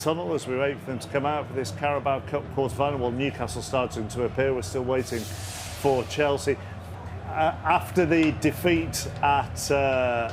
tunnel as we wait for them to come out for this Carabao Cup quarter-final. Well, Newcastle starting to appear. We're still waiting for Chelsea. After the defeat at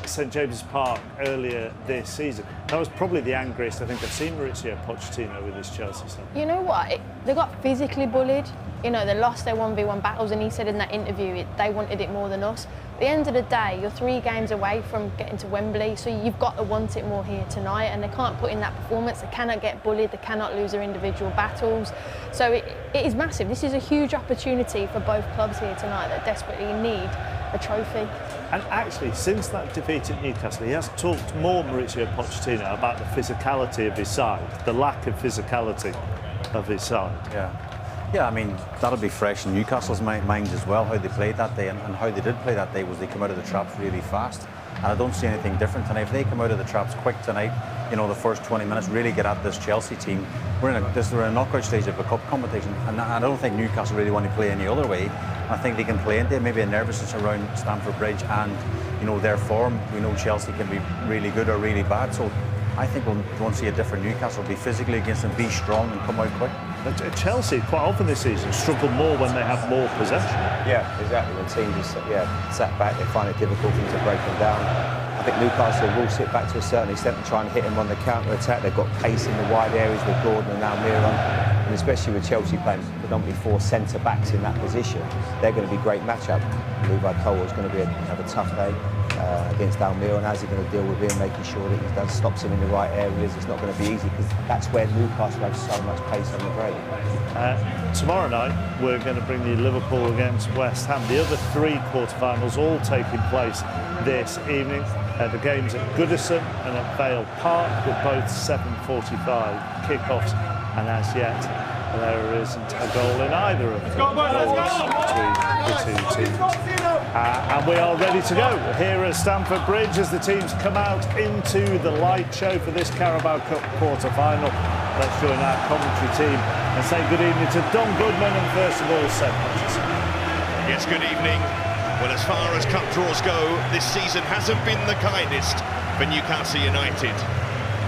St James's Park earlier this season, that was probably the angriest I think I've seen Mauricio Pochettino with his Chelsea side. You know what? They got physically bullied. You know, they lost their 1v1 battles, and he said in that interview they wanted it more than us. At the end of the day, you're 3 games away from getting to Wembley, so you've got to want it more here tonight, and they can't put in that performance. They cannot get bullied, they cannot lose their individual battles. So it is massive. This is a huge opportunity for both clubs here tonight that desperately need a trophy. And actually, since that defeat at Newcastle, he has talked more, Mauricio Pochettino, about the physicality of his side, the lack of physicality of his side. Yeah, I mean, that'll be fresh in Newcastle's mind as well, how they played that day, and how they did play that day was they come out of the traps really fast. And I don't see anything different tonight. If they come out of the traps quick tonight, you know, the first 20 minutes, really get at this Chelsea team. We're in a knockout stage of a cup competition, and I don't think Newcastle really want to play any other way. I think they can play into maybe a nervousness around Stamford Bridge and, you know, their form. We know Chelsea can be really good or really bad, so I think we'll want to see a different Newcastle, be physically against them, be strong and come out quick. But Chelsea, quite often this season, struggle more when they have more possession. Yeah, exactly. When teams just sat back, they find it difficult to break them down. I think Newcastle will sit back to a certain extent and try and hit them on the counter-attack. They've got pace in the wide areas with Gordon and Almiron, and especially with Chelsea playing predominantly 4 centre-backs in that position, they're going to be a great matchup. Levi Cole is going to have a tough day against Almiron. How's he going to deal with him, making sure that he stops him in the right areas? It's not going to be easy because that's where Newcastle have so much pace on the break. Tomorrow night, we're going to bring you Liverpool against West Ham. The other 3 quarter-finals all taking place this evening. The games at Goodison and at Vale Park with both 7:45 kick-offs, and as yet there isn't a goal in either of the goals between the 2 teams. And we are ready to go here at Stamford Bridge as the teams come out into the light show for this Carabao Cup quarter-final. Let's join our commentary team and say good evening to Don Goodman and first of all Seb Hutchinson. Yes, good evening. Well, as far as cup draws go, this season hasn't been the kindest for Newcastle United.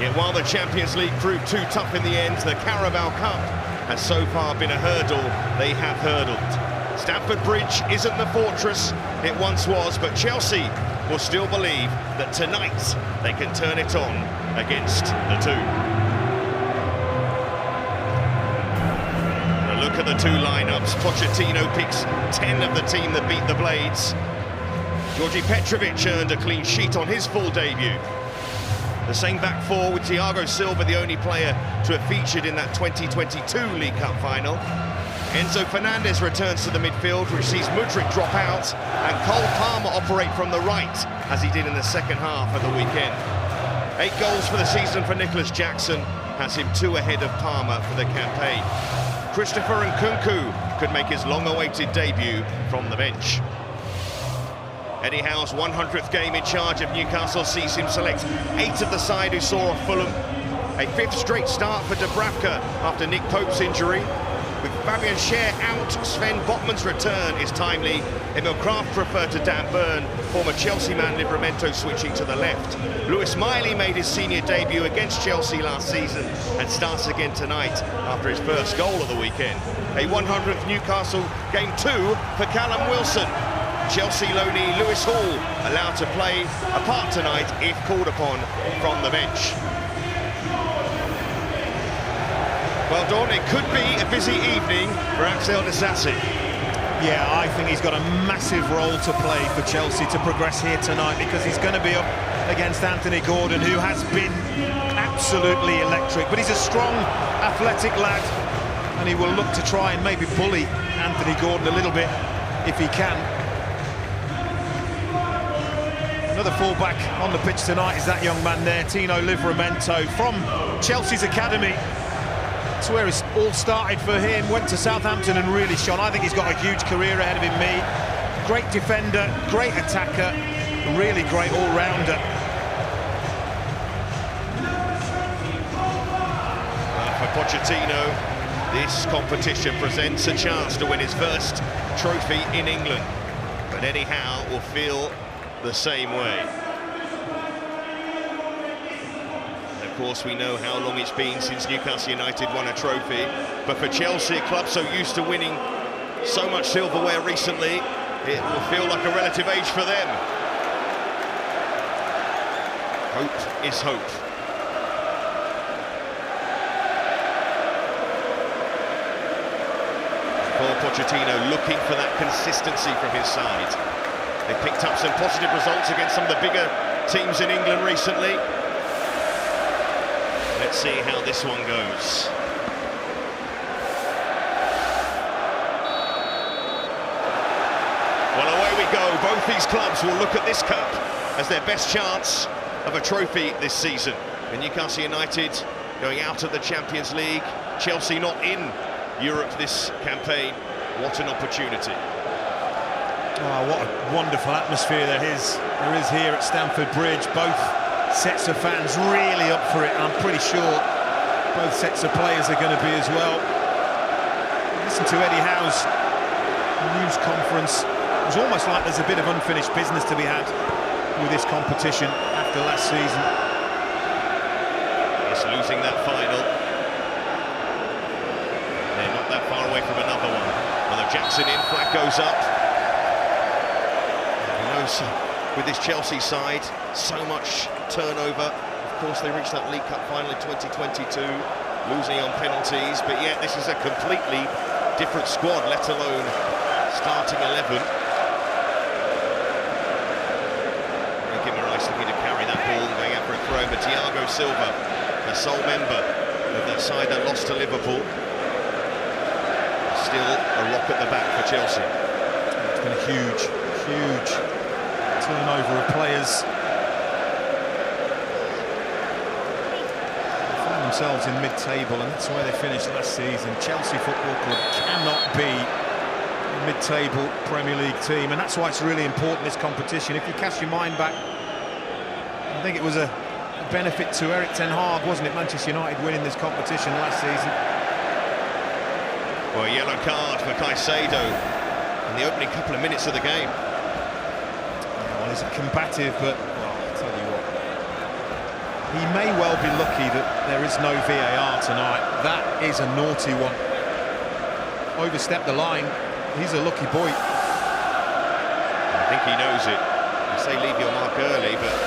Yet while the Champions League proved too tough in the end, the Carabao Cup has so far been a hurdle they have hurdled. Stamford Bridge isn't the fortress it once was, but Chelsea will still believe that tonight they can turn it on against the 2. Look at the 2 lineups. Pochettino picks 10 of the team that beat the Blades. Georgi Petrovic earned a clean sheet on his full debut. The same back 4 with Thiago Silva, the only player to have featured in that 2022 League Cup final. Enzo Fernandez returns to the midfield, which sees Mudryk drop out and Cole Palmer operate from the right, as he did in the second half of the weekend. 8 goals for the season for Nicholas Jackson, has him 2 ahead of Palmer for the campaign. Christopher Nkunku could make his long-awaited debut from the bench. Eddie Howe's 100th game in charge of Newcastle sees him select 8 of the side who saw off Fulham. A 5th straight start for Dubravka after Nick Pope's injury. With Fabian Schär out, Sven Botman's return is timely. Emil Kraft referred to Dan Burn, former Chelsea man Livramento switching to the left. Lewis Miley made his senior debut against Chelsea last season and starts again tonight after his first goal of the weekend. A 100th Newcastle game 2 for Callum Wilson. Chelsea loanee Lewis Hall allowed to play a part tonight if called upon from the bench. Well, Dawn, it could be a busy evening for Axel Disasi. Yeah, I think he's got a massive role to play for Chelsea to progress here tonight, because he's going to be up against Anthony Gordon, who has been absolutely electric. But he's a strong, athletic lad, and he will look to try and maybe bully Anthony Gordon a little bit if he can. Another fullback on the pitch tonight is that young man there, Tino Livramento, from Chelsea's academy. That's where it all started for him, went to Southampton and really shone. I think he's got a huge career ahead of him, Great defender, great attacker, really great all-rounder. For Pochettino, this competition presents a chance to win his first trophy in England. But Eddie Howe will feel the same way. course, we know how long it's been since Newcastle United won a trophy. But for Chelsea, a club so used to winning so much silverware recently, it will feel like a relative age for them. Hope is hope. Paul Pochettino looking for that consistency from his side. They picked up some positive results against some of the bigger teams in England recently. Let's see how this one goes. Well, away we go. Both these clubs will look at this cup as their best chance of a trophy this season. And Newcastle United going out of the Champions League. Chelsea not in Europe this campaign. What an opportunity. Oh, what a wonderful atmosphere there is here at Stamford Bridge. Both sets of fans really up for it. I'm pretty sure both sets of players are going to be as well. Listen to Eddie Howe's news conference. It was almost like there's a bit of unfinished business to be had with this competition after last season. It's losing that final. They're not that far away from another one. Well, Jackson in, flag goes up. With this Chelsea side, so much turnover. Of course, they reached that League Cup final in 2022, losing on penalties, but yet this is a completely different squad, let alone starting 11. Guimaraes looking to carry that ball, going out for a throw, but Thiago Silva, the sole member of that side that lost to Liverpool, still a rock at the back for Chelsea. It's been a huge turnover of players. They find themselves in mid-table, and that's where they finished last season. Chelsea Football Club cannot be a mid-table Premier League team, and that's why it's really important, this competition. If you cast your mind back, I think it was a benefit to Erik ten Hag, wasn't it, Manchester United winning this competition last season. Well, a yellow card for Caicedo in the opening couple of minutes of the game. Is combative, but well, I'll tell you what, he may well be lucky that there is no VAR tonight. That is a naughty one. Overstepped the line. He's a lucky boy. I think he knows it. You say leave your mark early, but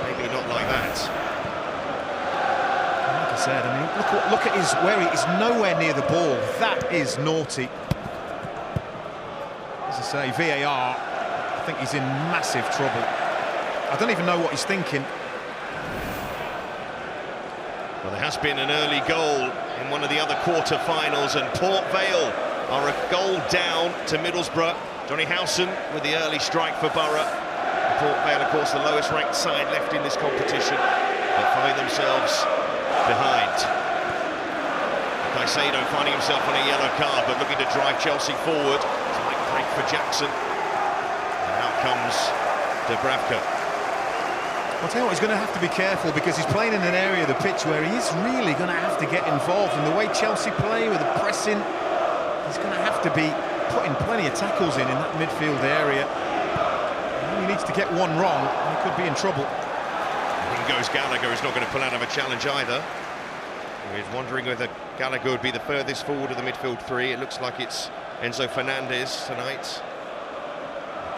maybe not like that. Like I said, I mean, look at where he is nowhere near the ball. That is naughty. As I say, VAR. I think he's in massive trouble. I don't even know what he's thinking. Well, there has been an early goal in one of the other quarter-finals, and Port Vale are a goal down to Middlesbrough. Johnny Howson with the early strike for Borough. Port Vale, of course, the lowest-ranked side left in this competition. They find themselves behind. Caicedo finding himself on a yellow card, but looking to drive Chelsea forward. It's a light break for Jackson. Comes Dubravka. I'll tell you what, he's going to have to be careful, because he's playing in an area of the pitch where he is really going to have to get involved. And the way Chelsea play with the pressing, he's going to have to be putting plenty of tackles in that midfield area. He needs to get one wrong and he could be in trouble. In goes Gallagher, who's not going to pull out of a challenge either. He's wondering whether Gallagher would be the furthest forward of the midfield three. It looks like it's Enzo Fernandez tonight.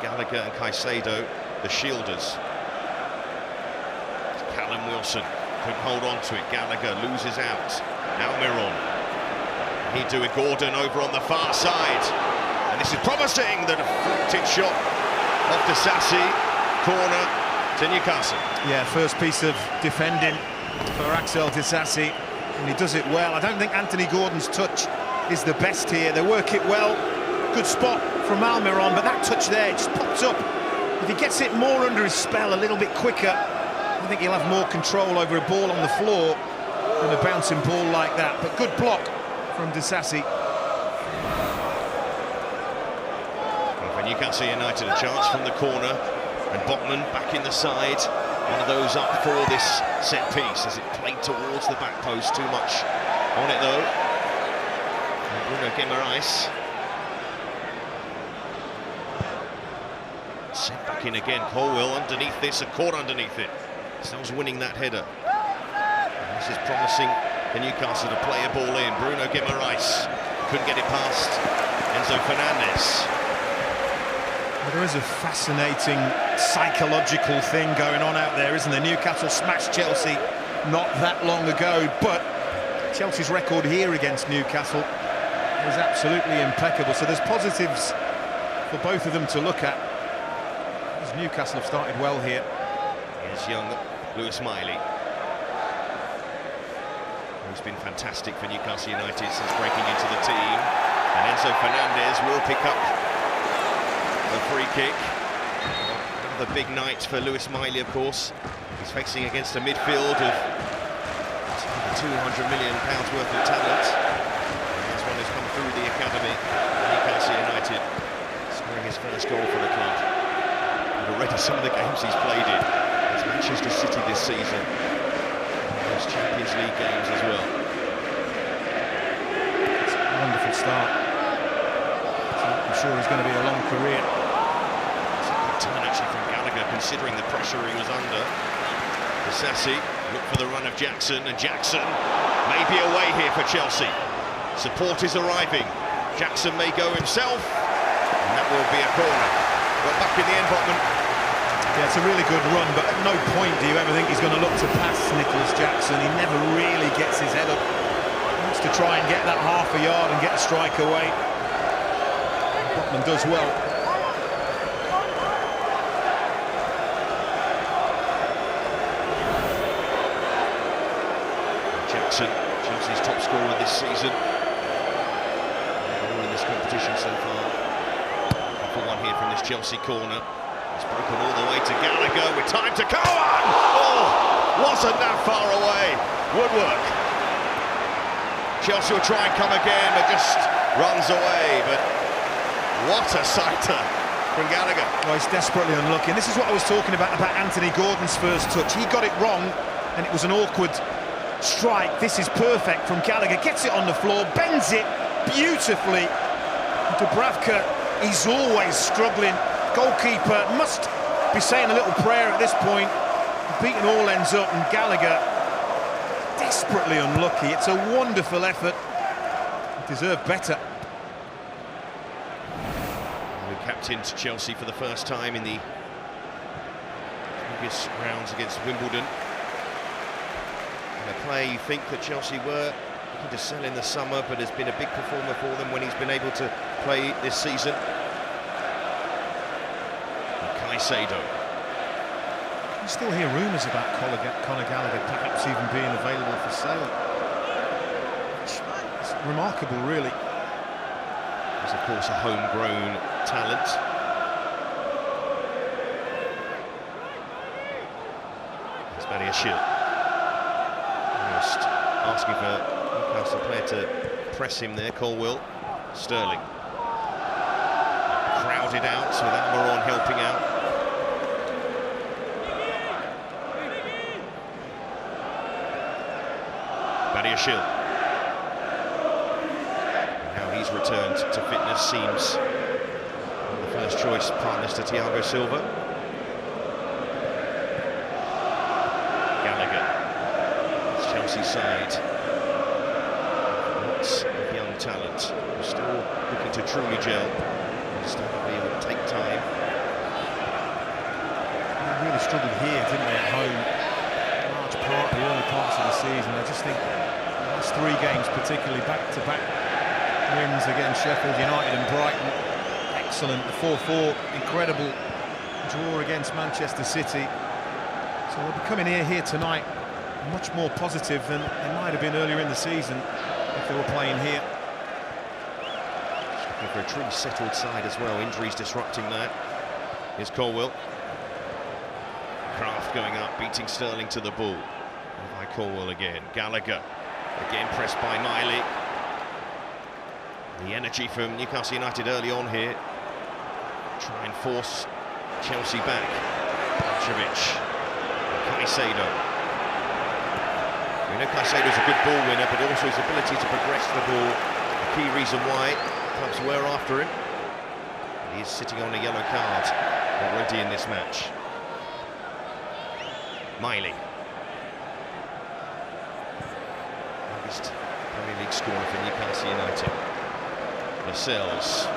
Gallagher and Caicedo, the shielders. Callum Wilson couldn't hold on to it. Gallagher loses out. Almiron. He'd do it. Gordon over on the far side. And this is promising. The deflected shot of Disasi. Corner to Newcastle. Yeah, first piece of defending for Axel Disasi. And he does it well. I don't think Anthony Gordon's touch is the best here. They work it well. Good spot from Almiron, but that touch there just popped up. If he gets it more under his spell a little bit quicker, I think he'll have more control over a ball on the floor than a bouncing ball like that. But good block from Disasi. Well, for Newcastle United, a chance from the corner, and Botman back in the side. One of those up for this set piece as it played towards the back post. Too much on it though. And Bruno Guimaraes. Sent back in again. Colwell underneath this, and caught underneath it. Still winning that header. This is promising for Newcastle to play a ball in. Bruno Guimaraes couldn't get it past Enzo Fernandez. Well, there is a fascinating psychological thing going on out there, isn't there? Newcastle smashed Chelsea not that long ago, but Chelsea's record here against Newcastle is absolutely impeccable. So there's positives for both of them to look at, as Newcastle have started well here. Here's young Lewis Miley, who's been fantastic for Newcastle United since breaking into the team. And Enzo Fernandez will pick up the free kick. Another big night for Lewis Miley, of course. He's facing against a midfield of £200 million worth of talent. Here's one who's come through the academy, Newcastle United, scoring his first goal for the club. And already some of the games he's played in against Manchester City this season. Those Champions League games as well. It's a wonderful start. So I'm sure he's going to be a long career. It's a good turn actually from Gallagher, considering the pressure he was under. Sassi look for the run of Jackson, and Jackson may be away here for Chelsea. Support is arriving. Jackson may go himself, and that will be a corner. Got back in the end, Botman. Yeah, it's a really good run, but at no point do you ever think he's going to look to pass Nicholas Jackson. He never really gets his head up. He wants to try and get that half a yard and get a strike away. Botman does well. Chelsea's top scorer this season. All in this competition so far. For one here from this Chelsea corner. It's broken all the way to Gallagher with time to go on! Oh, wasn't that far away. Woodwork. Chelsea will try and come again, but just runs away. But what a sighter from Gallagher. Well, he's desperately unlucky. And this is what I was talking about Anthony Gordon's first touch. He got it wrong, and it was an awkward strike. This is perfect from Gallagher. Gets it on the floor, bends it beautifully. Dubravka, he's always struggling. Goalkeeper must be saying a little prayer at this point. Beating all ends up, and Gallagher desperately unlucky. It's a wonderful effort. He deserved better. Who captained Chelsea for the first time in the previous rounds against Wimbledon. A player you think that Chelsea were looking to sell in the summer, but has been a big performer for them when he's been able to play this season. Caicedo. You still hear rumours about Conor Gallagher perhaps even being available for sale. It's remarkable, really. He's of course a homegrown talent. There's Badiashile. Asking for Newcastle player to press him there. Colwill. Sterling. Crowded out with Almiron helping out. Badiashile. Now he's returned to fitness, seems one of the first choice partners to Thiago Silva. Chelsea side, lots of young talent, still looking to truly gel. Understandably, it will take time. They really struggled here, didn't they, at home? A large part, the early parts of the season. I just think the last three games, particularly back-to-back wins against Sheffield United and Brighton, excellent. The 4-4, incredible draw against Manchester City. So they'll be coming here tonight much more positive than they might have been earlier in the season if they were playing here. Looking for a truly settled side as well. Injuries disrupting that. Here's Colwill. Kraft going up, beating Sterling to the ball. And by Colwill again. Gallagher again pressed by Miley. The energy from Newcastle United early on here. Try and force Chelsea back. Petrovic. Caicedo. We know Caicedo's a good ball winner, but also his ability to progress the ball, a key reason why clubs were after him. He is sitting on a yellow card already in this match. Miley. highest Premier League scorer for Newcastle United. Lascelles,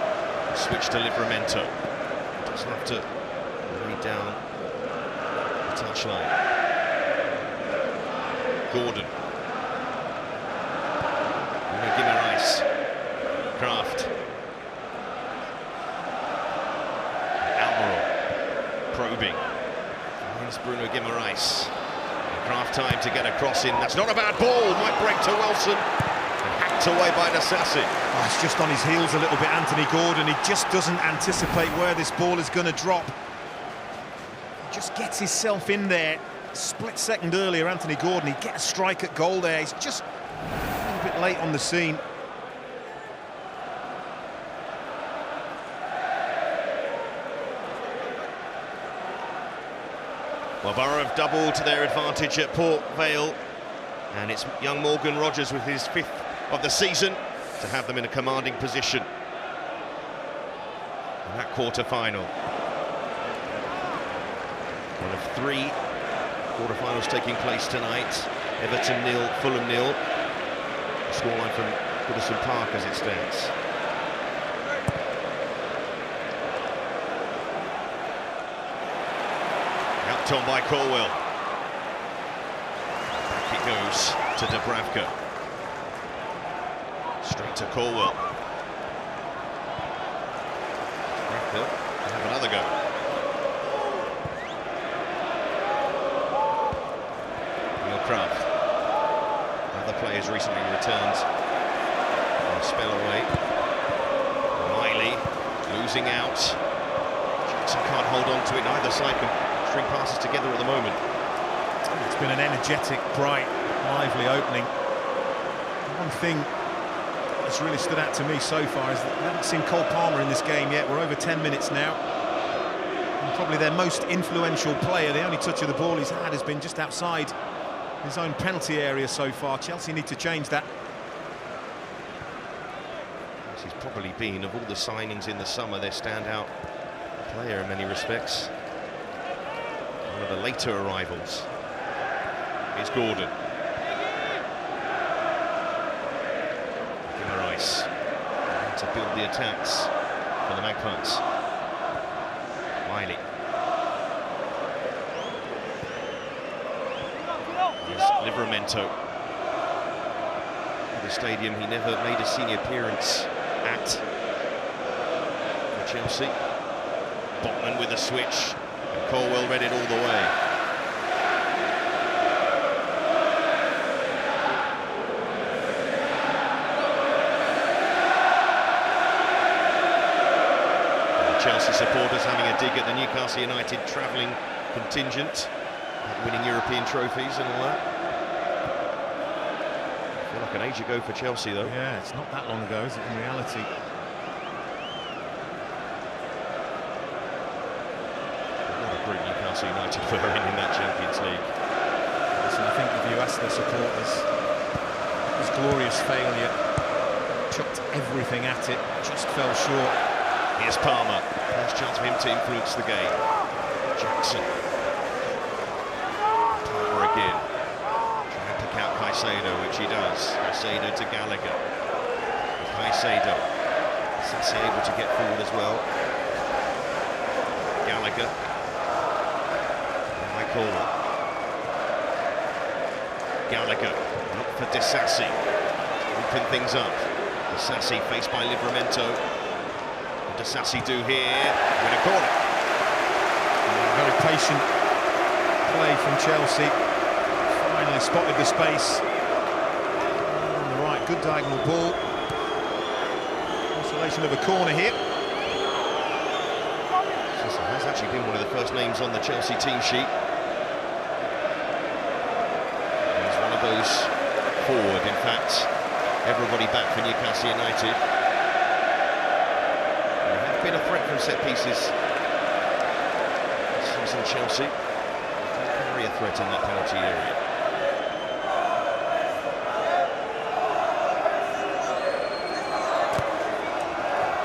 switch to Livramento. Doesn't have to lay down the touchline. Gordon. Guimaraes. Kraft. Almiron. Probing. Finds Bruno Guimaraes. Kraft time to get a cross in. That's not a bad ball. Might break to Wilson. And hacked away by Nasassi. Oh, it's just on his heels a little bit, Anthony Gordon. He just doesn't anticipate where this ball is going to drop. He just gets himself in there. Split second earlier, Anthony Gordon, he'd get a strike at goal there. He's just a little bit late on the scene. Well, Borough have doubled their advantage at Port Vale, and it's young Morgan Rogers with his 5th of the season to have them in a commanding position in that quarter-final. One of 3 quarter-finals taking place tonight. Everton 0, Fulham 0. Scoreline from Goodison Park as it stands. Helped on by Colwell. Back it goes to Dubravka. Straight to Colwell. Dubravka can have another go. Kraft. Other players recently returned from a spell away. Miley losing out. Jackson can't hold on to it. Neither side can string passes together at the moment. It's been an energetic, bright, lively opening. One thing that's really stood out to me so far is that we haven't seen Cole Palmer in this game yet. We're over 10 minutes now. And probably their most influential player, the only touch of the ball he's had has been just outside his own penalty area so far. Chelsea need to change that. He's probably been, of all the signings in the summer, their standout player in many respects. One of the later arrivals is Gordon. Guimaraes to build the attacks for the Magpies. Miley. Livramento. The stadium he never made a senior appearance at for Chelsea. Botman with a switch, and Colwell read it all the way. And Chelsea supporters having a dig at the Newcastle United travelling contingent, winning European trophies and all that. I feel like an age ago for Chelsea, though. Yeah, it's not that long ago, is it, in reality? What a group Newcastle United were in that Champions League. Listen, I think if you ask their supporters, it was glorious failure. Chucked everything at it, just fell short. Here's Palmer. First chance for him to influence the game. Jackson. Palmer again. Trying to pick out Caicedo, which he does. Caicedo to Gallagher. Caicedo. Sassi able to get forward as well. Gallagher. And Michael. Gallagher. Look for Disassi. Open things up. Disassi faced by Livramento. What does Disassi do here? Win a corner. Very patient play from Chelsea. Finally spotted the space. On the right, good diagonal ball. Consolation of a corner here. Disassi has actually been one of the first names on the Chelsea team sheet. He's one of those forward, in fact, everybody back for Newcastle United. They have been a threat from set pieces. In Chelsea, very a threat in that penalty area.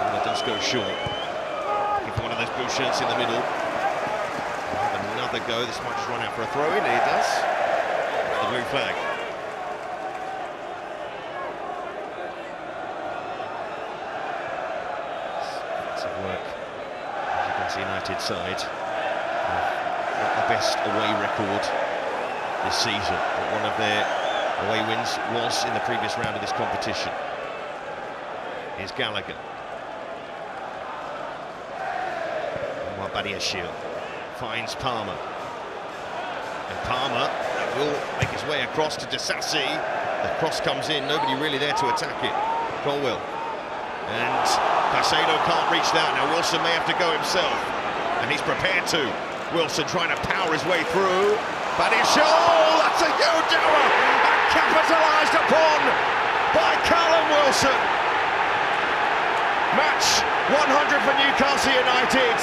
And it does go short. Looking for one of those blue shirts in the middle. We'll have another go. This might just run out for a throw-in. It does. The blue flag. Impressive work. Newcastle United side. Not the best away record this season, but one of their away wins was in the previous round of this competition. Here's Gallagher. Badiashile finds Palmer. And Palmer will make his way across to Disasi. The cross comes in, nobody really there to attack it. Colwill. And Caicedo can't reach that. Now Wilson may have to go himself. And he's prepared to. Wilson trying to power his way through. Badiashile, oh, that's a huge error! And capitalised upon by Callum Wilson. Match 100 for Newcastle United.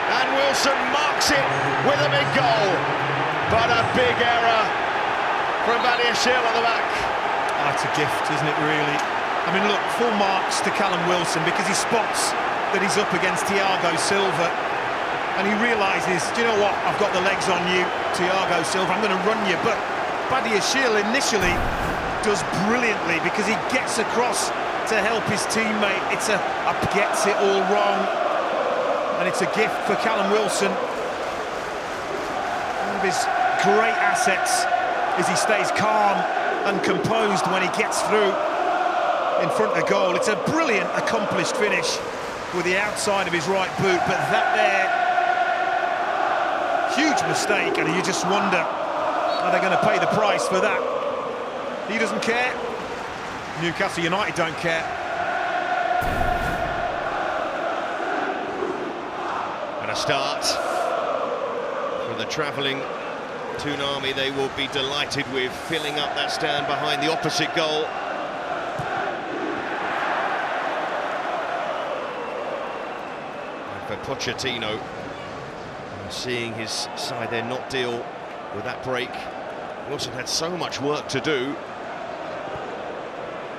And Wilson marks it with a big goal. But a big error from Badiashile at the back. Oh, it's a gift, isn't it, really? I mean, look, full marks to Callum Wilson because he spots that he's up against Thiago Silva. And he realises, do you know what, I've got the legs on you, Thiago Silva, I'm going to run you. But Badiashile initially does brilliantly because he gets across to help his teammate. It's gets it all wrong. And it's a gift for Callum Wilson. One of his great assets is he stays calm and composed when he gets through in front of goal. It's a brilliant, accomplished finish with the outside of his right boot, but that there, huge mistake, and you just wonder, are they going to pay the price for that? He doesn't care. Newcastle United don't care. Start for the travelling Toonami. They will be delighted with filling up that stand behind the opposite goal. And for Pochettino, seeing his side there not deal with that break. Wilson had so much work to do,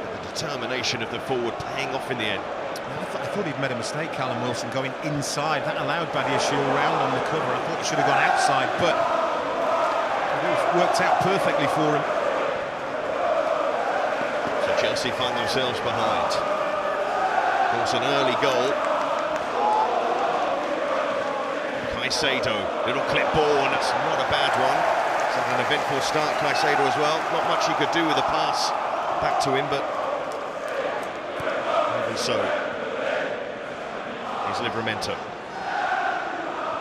but the determination of the forward paying off in the end. I thought he'd made a mistake, Callum Wilson, going inside. That allowed Badiashile round on the cover. I thought he should have gone outside, but it worked out perfectly for him. So Chelsea find themselves behind. Of course, an early goal. Caicedo, little clip ball, and that's not a bad one. It's an eventful start, Caicedo as well. Not much he could do with the pass back to him, but even so. Livramento.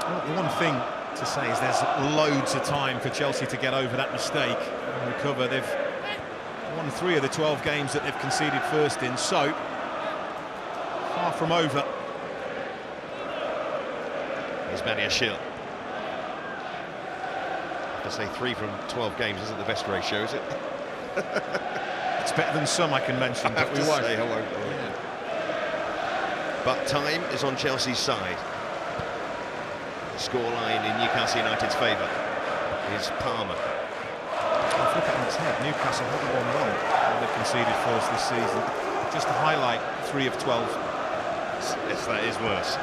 Well, the one thing to say is there's loads of time for Chelsea to get over that mistake and recover. They've won 3 of the 12 games that they've conceded first in, so far from over. Here's Badiashile. I have to say 3 from 12 games isn't the best ratio, is it? It's better than some I can mention, but we won't. I won't. But time is on Chelsea's side. The scoreline in Newcastle United's favour is Palmer. Flip it on its head. Newcastle haven't won one when they've conceded first this season. Just to highlight 3 of 12. Yes, that is worse.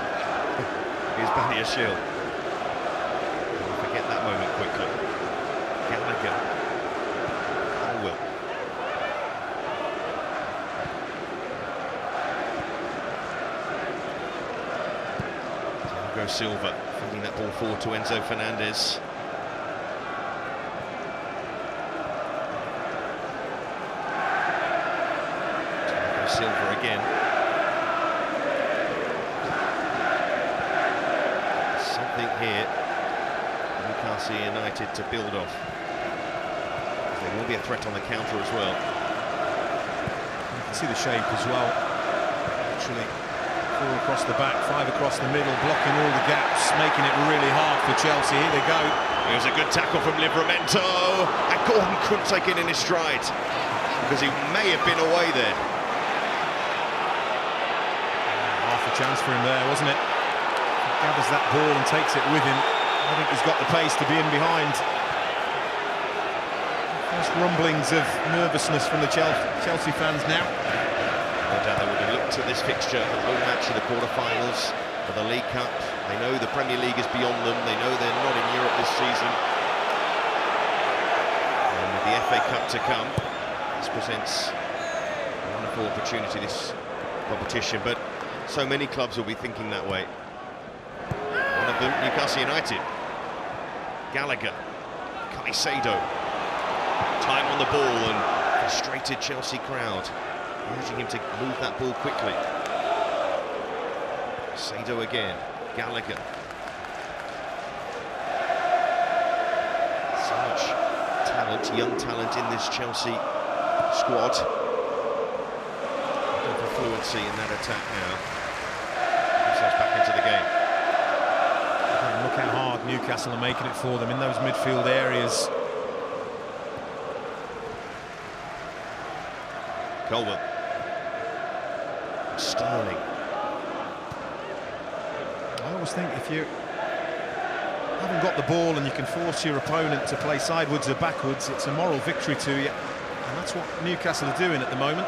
Here's Badiashile. Forget that moment quickly. Gallagher. Colwill. Silva feeding that ball forward to Enzo Fernandez. Silva again. Something here Newcastle United to build off. There will be a threat on the counter as well. You can see the shape as well. Actually, 4 across the back, 5 across the middle, blocking all the gaps, making it really hard for Chelsea. Here they go. Here's a good tackle from Livramento, and Gordon couldn't take it in his stride because he may have been away there. Half a chance for him there, wasn't it? He gathers that ball and takes it with him. I think he's got the pace to be in behind. First rumblings of nervousness from the Chelsea fans now. No doubt they would have looked at this fixture, the home match of the quarter-finals for the League Cup. They know the Premier League is beyond them. They know they're not in Europe this season. And with the FA Cup to come, this presents a wonderful opportunity, this competition. But So many clubs will be thinking that way. One of them, Newcastle United. Gallagher, Caicedo. Time on the ball and frustrated Chelsea crowd, urging him to move that ball quickly. Caicedo again, Gallagher. So much talent, young talent in this Chelsea squad. Looking for fluency in that attack now. Themselves back into the game. Look how hard Newcastle are making it for them in those midfield areas. Colwell. Sterling. I always think if you haven't got the ball and you can force your opponent to play sideways or backwards, it's a moral victory to you. And that's what Newcastle are doing at the moment.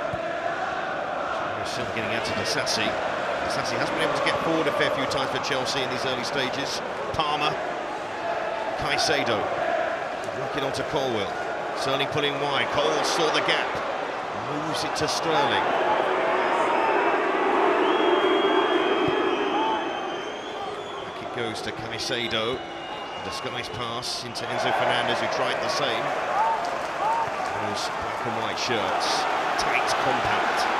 We're still getting out to Disassi. Disassi has been able to get forward a fair few times for Chelsea in these early stages. Palmer. Caicedo. Knocking onto Colwell. Sterling pulling wide. Colwell saw the gap. Moves it to Sterling. Back it goes to Caicedo. Disguised pass into Enzo Fernandez, who tried the same. Those black and white shirts. Tight, compact.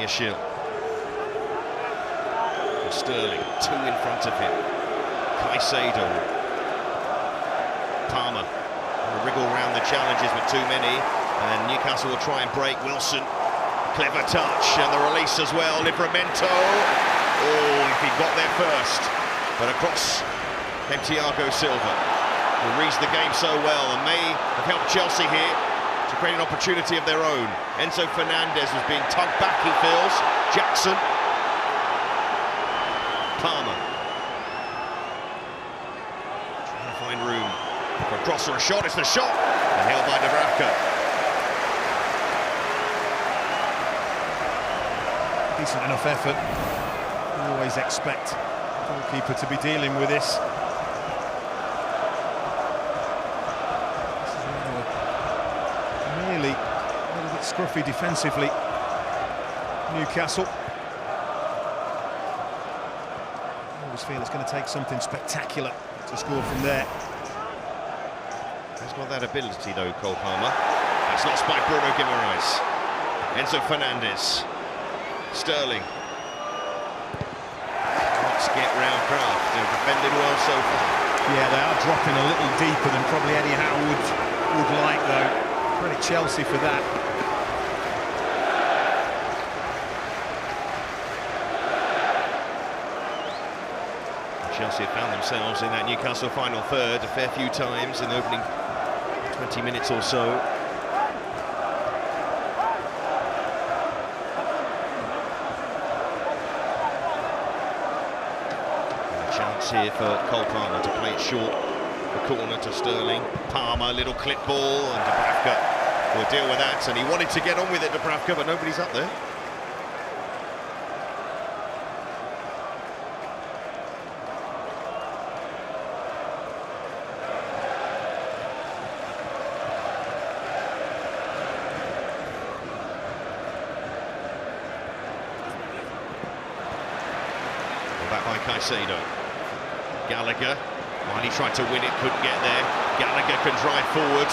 Shield. Sterling, two in front of him. Caicedo. Palmer. Wriggle round the challenges with too many. And Newcastle will try and break. Wilson. Clever touch. And the release as well. Livramento. Oh, if he got there first. But across came Thiago Silva, who reads the game so well and may have helped Chelsea here to create an opportunity of their own. Enzo Fernandez was being tugged back, he feels. Jackson. Palmer. Trying to find room for a cross or a shot. It's the shot. And held by Dubravka. Decent enough effort. You always expect the goalkeeper to be dealing with this. Really a little bit scruffy defensively, Newcastle. I always feel it's going to take something spectacular to score from there. He's got that ability though, Cole Palmer. That's lost by Bruno Guimaraes. Enzo Fernandez. Sterling. Let's get round Kraft. They're defending well so far. Yeah, they are dropping a little deeper than probably Eddie Howe would like though. Credit Chelsea for that. Chelsea have found themselves in that Newcastle final third a fair few times in the opening 20 minutes or so. And a chance here for Cole Palmer to play it short. The corner to Sterling. Palmer, little clip ball, and Dubravka will deal with that. And he wanted to get on with it, Dubravka, but nobody's up there. Back by Caicedo. Gallagher. While he tried to win it, couldn't get there. Gallagher can drive forward.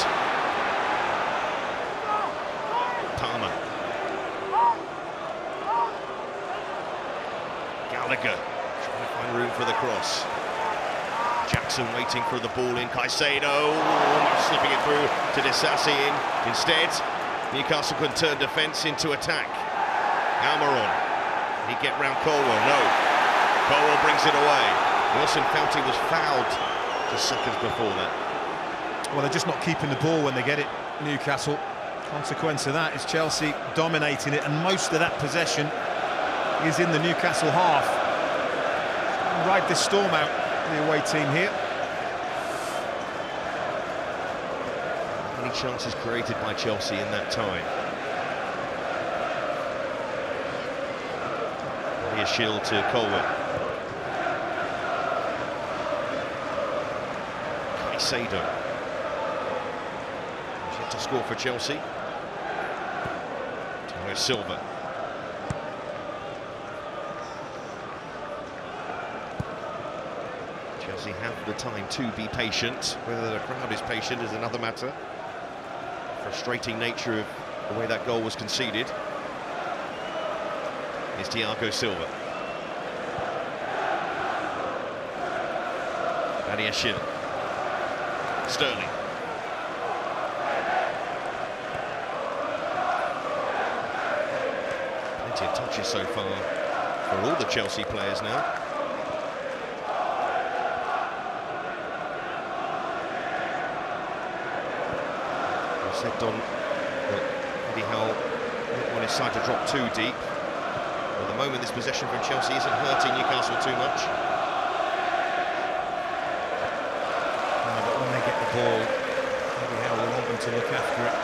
Palmer. Gallagher trying to find room for the cross. Jackson waiting for the ball in. Caicedo almost slipping it through to Disassi in. Instead, Newcastle can turn defence into attack. Almiron. Did he get round Colwell? No. Colwell brings it away. Wilson felt he was fouled just seconds before that. Well, they're just not keeping the ball when they get it, Newcastle. Consequence of that is Chelsea dominating it, and most of that possession is in the Newcastle half. Ride this storm out, the away team here. Many chances created by Chelsea in that time. Here's Shield to Colwell. Caicedo. He's yet to score for Chelsea. Thiago Silva. Chelsea have the time to be patient. Whether the crowd is patient is another matter. Frustrating nature of the way that goal was conceded. Is Thiago Silva. Badiashile. Sterling. Plenty of touches so far for all the Chelsea players now. I said Don that Eddie Howe didn't want his side to drop too deep. At the moment, this possession from Chelsea isn't hurting Newcastle too much. But when they get the ball, Eddie Howe will want them to look after it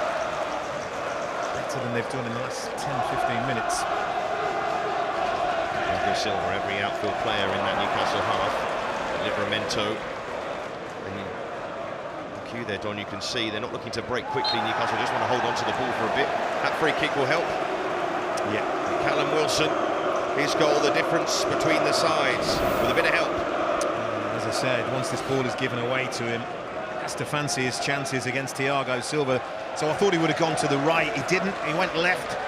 better than they've done in the last 10-15 minutes. Thiago Silva, every outfield player in that Newcastle half. Livramento. And there, Don, you can see they're not looking to break quickly. Newcastle just want to hold on to the ball for a bit. That free kick will help. Yeah. Callum Wilson, his goal, the difference between the sides, with a bit of help. As I said, once this ball is given away to him, he has to fancy his chances against Thiago Silva. So I thought he would have gone to the right. He didn't. He went left.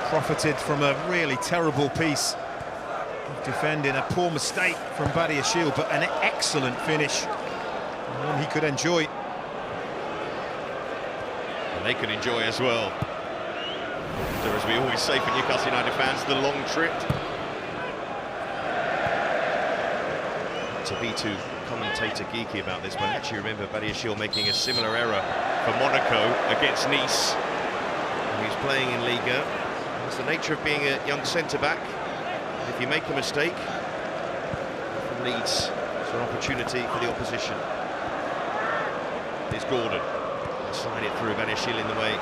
Profited from a really terrible piece of defending. A poor mistake from Badiashile, but an excellent finish. One he could enjoy. And they could enjoy as well. So, as we always say for Newcastle United fans, the long trip. To be too commentator geeky about this, but I actually remember Badiashile making a similar error for Monaco against Nice. He was playing in Liga. It's the nature of being a young centre-back. If you make a mistake, it leads to an opportunity for the opposition. It's Gordon. He'll slide it through. Badiashile in the way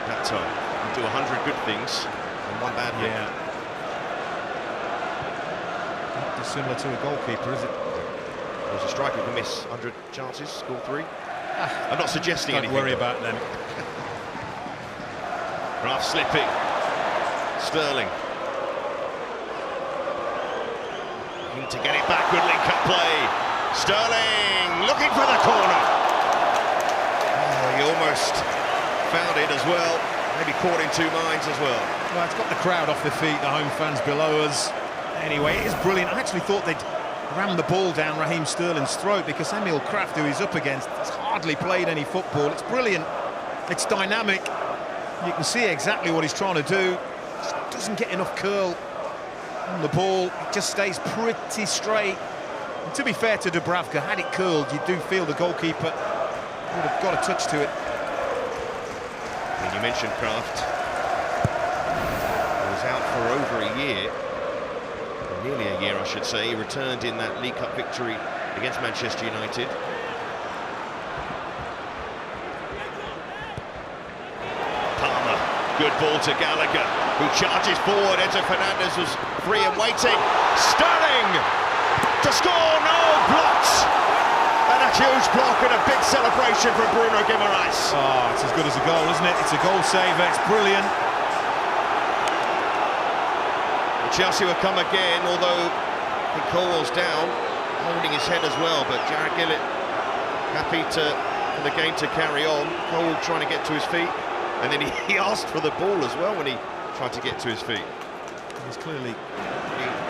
that time. He'll do 100 good things and one bad hit. Yeah. Not dissimilar to a goalkeeper, is it? There's a striker who can miss 100 chances, score 3. I'm not suggesting anything. Don't worry about them. Half slipping. Sterling. Need to get it back. Good link-up play. Sterling looking for the corner. He almost found it as well. Maybe caught in two minds as well. Well, it's got the crowd off their feet, the home fans below us. Anyway, it is brilliant. I actually thought they'd ram the ball down Raheem Sterling's throat, because Emil Kraft, who he's up against, has hardly played any football. It's brilliant. It's dynamic. You can see exactly what he's trying to do. Just doesn't get enough curl on the ball. It just stays pretty straight. And to be fair to Dubravka, had it curled, you do feel the goalkeeper would have got a touch to it. And you mentioned Kraft. He was out for over a year. Nearly a year, I should say. He returned in that League Cup victory against Manchester United. Palmer, good ball to Gallagher, who charges forward. Enzo Fernandez was free and waiting. Sterling to score, no, blocked. And a huge block and a big celebration from Bruno Guimaraes. Oh, it's as good as a goal, isn't it? It's a goal saver, it's brilliant. Chelsea will come again, although I think Colwell's down, holding his head as well, but Jarrod Gillett happy for the game to carry on. Colwell trying to get to his feet, and then he asked for the ball as well when he tried to get to his feet. He's clearly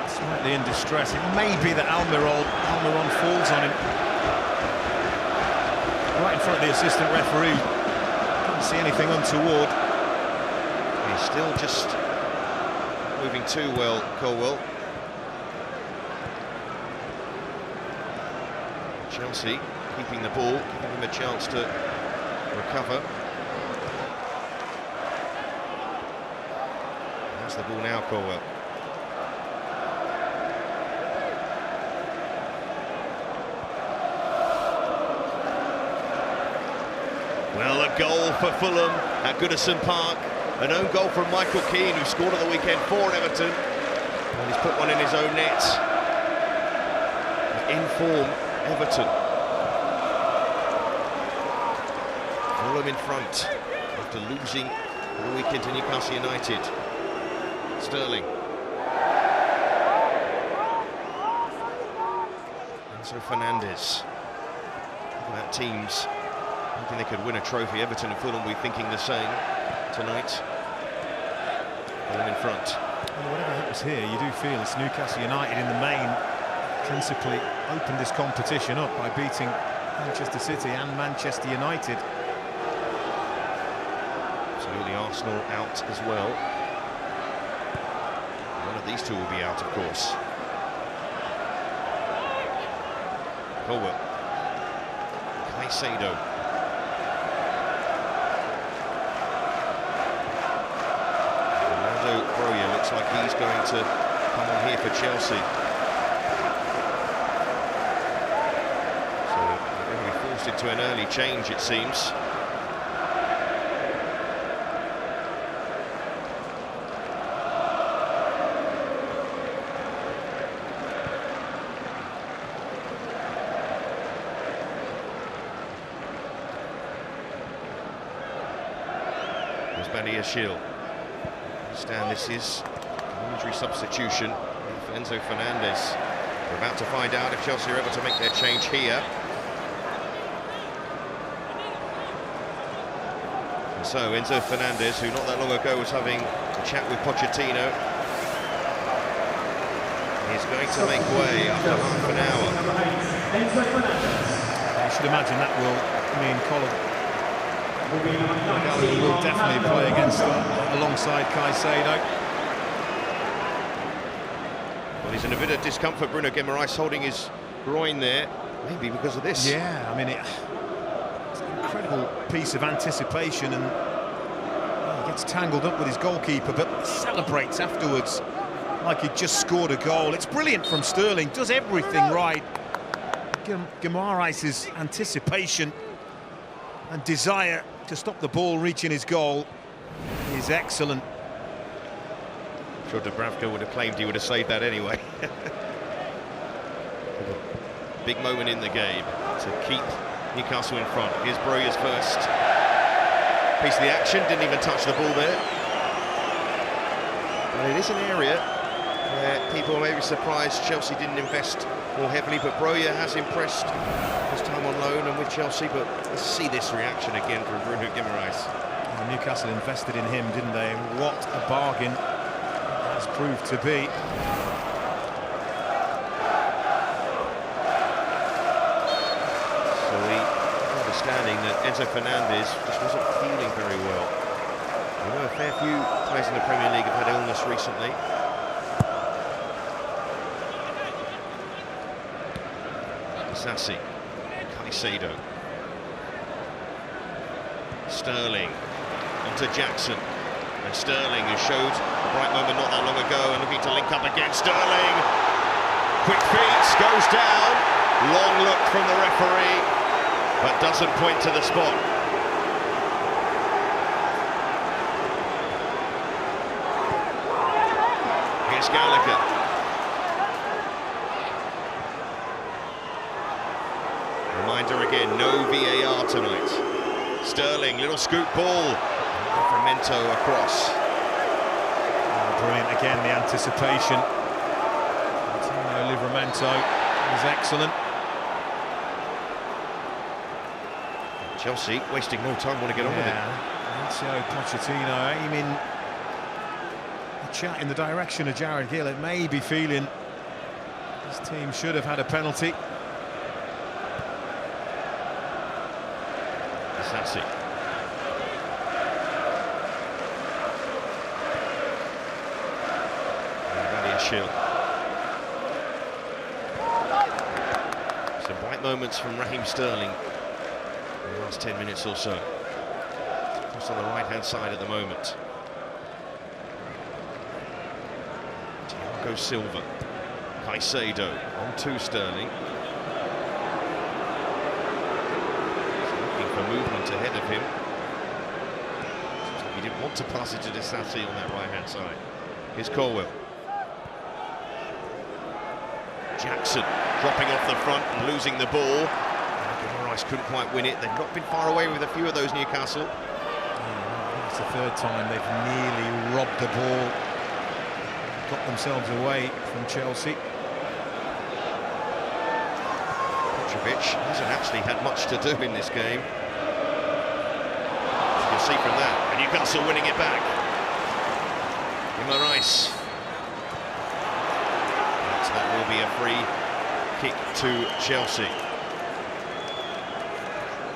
slightly in distress. It may be that Almiron falls on him. Right in front of the assistant referee. Couldn't see anything untoward. He's still just moving too well, Colwell. Chelsea keeping the ball, giving him a chance to recover. That's the ball now, Colwell. Well, a goal for Fulham at Goodison Park. An own goal from Michael Keane, who scored at the weekend for Everton. And he's put one in his own net. In form, Everton. Fulham in front after losing for the weekend to Newcastle United. Sterling. Enzo Fernandez. Talking about teams thinking they could win a trophy. Everton and Fulham will be thinking the same tonight. Fulham in front. Well, whatever happens here, you do feel it's Newcastle United in the main principally opened this competition up by beating Manchester City and Manchester United. Absolutely, Arsenal out as well. One of these two will be out, of course. Colwell. Caicedo. Fernando Broja looks like he's going to come on here for Chelsea. So they're going to be forced into an early change, it seems. Shield. Understand this is an injury substitution for Enzo Fernandez. We're about to find out if Chelsea are able to make their change here. And so Enzo Fernandez, who not that long ago was having a chat with Pochettino, is going to make way after half an hour. I should imagine that will mean Colin will definitely play against alongside Caicedo. Well, he's in a bit of discomfort, Bruno Guimaraes, holding his groin there, maybe because of this. Yeah, I mean, it's an incredible piece of anticipation, and he gets tangled up with his goalkeeper, but celebrates afterwards like he'd just scored a goal. It's brilliant from Sterling, does everything right. Guimaraes' anticipation and desire to stop the ball reaching his goal is excellent. I'm sure Dubravka would have claimed he would have saved that anyway. Big moment in the game to keep Newcastle in front. Here's Broja's first piece of the action, didn't even touch the ball there. But it is an area where people may be surprised Chelsea didn't invest more heavily, but Broja has impressed his time on loan and with Chelsea. But let's see this reaction again from Bruno Guimaraes. Well, Newcastle invested in him, didn't they? And what a bargain has proved to be. So the understanding that Enzo Fernandez just wasn't feeling very well. We know a fair few players in the Premier League have had illness recently. Sassi, Caicedo, Sterling, onto Jackson, and Sterling, who showed a bright moment not that long ago and looking to link up again. Sterling, quick feet, goes down, long look from the referee, but doesn't point to the spot. Here's Gallagher. Reminder again, no VAR tonight. Sterling, little scoop ball. Livramento across. Oh, brilliant again, the anticipation. Livramento is excellent. Chelsea wasting no time, want to get on with it. Mauricio Pochettino aiming a chat in the direction of Jared Gill. It may be feeling his team should have had a penalty. Sassi. Shield. Some bright moments from Raheem Sterling in the last 10 minutes or so. Just on the right-hand side at the moment. Thiago Silva. Caicedo on to Sterling. Looking for movement ahead of him. He didn't want to pass it to Sassi on that right-hand side. Here's Colwell. Jackson dropping off the front and losing the ball. Guimaraes couldn't quite win it. They've not been far away with a few of those, Newcastle. It's the third time they've nearly robbed the ball, got themselves away from Chelsea. Petrovic hasn't actually had much to do in this game. You can see from that. And Newcastle winning it back. Rice. So that will be a free kick to Chelsea.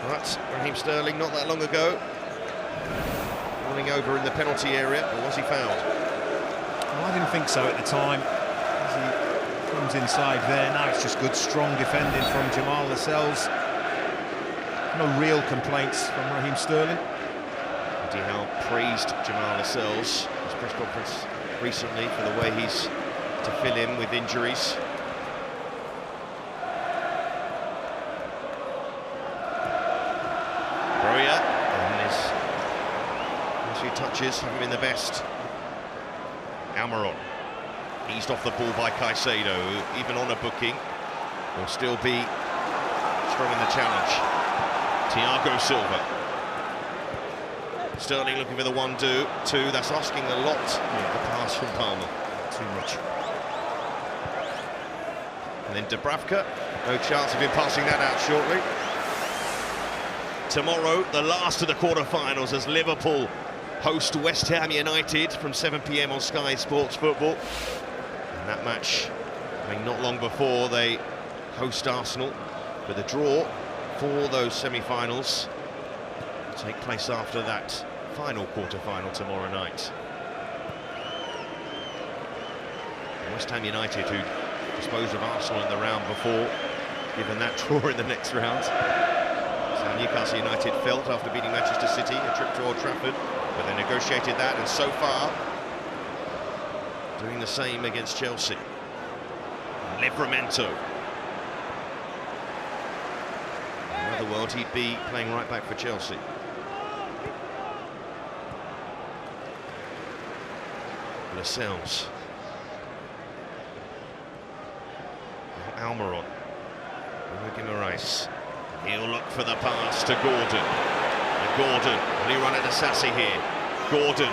But Raheem Sterling, not that long ago, falling over in the penalty area, or was he fouled? Well, I didn't think so at the time. As he comes inside there, now it's just good, strong defending from Jamal Lascelles. No real complaints from Raheem Sterling. Eddie Howe praised Jamal Lascelles in his press conference recently for the way he's to fill in with injuries. Broja, and his few touches haven't been the best. Almiron, eased off the ball by Caicedo, who, even on a booking, will still be strong in the challenge. Thiago Silva. Sterling looking for the 1-2, that's asking a lot. The pass from Palmer. Too much. And then Dubravka, no chance of him passing that out shortly. Tomorrow, the last of the quarter-finals as Liverpool host West Ham United from 7 p.m. on Sky Sports Football. And that match, I mean, not long before they host Arsenal, but the draw for those semi-finals will take place after that final quarter-final tomorrow night. West Ham United, who disposed of Arsenal in the round before, given that draw in the next round. So Newcastle United felt after beating Manchester City, a trip to Old Trafford, but they negotiated that, and so far doing the same against Chelsea. Livramento. In another world, he'd be playing right back for Chelsea. Lascelles. Almiron. Rice. He'll look for the pass to Gordon. And Gordon, will he run at Assassi here? Gordon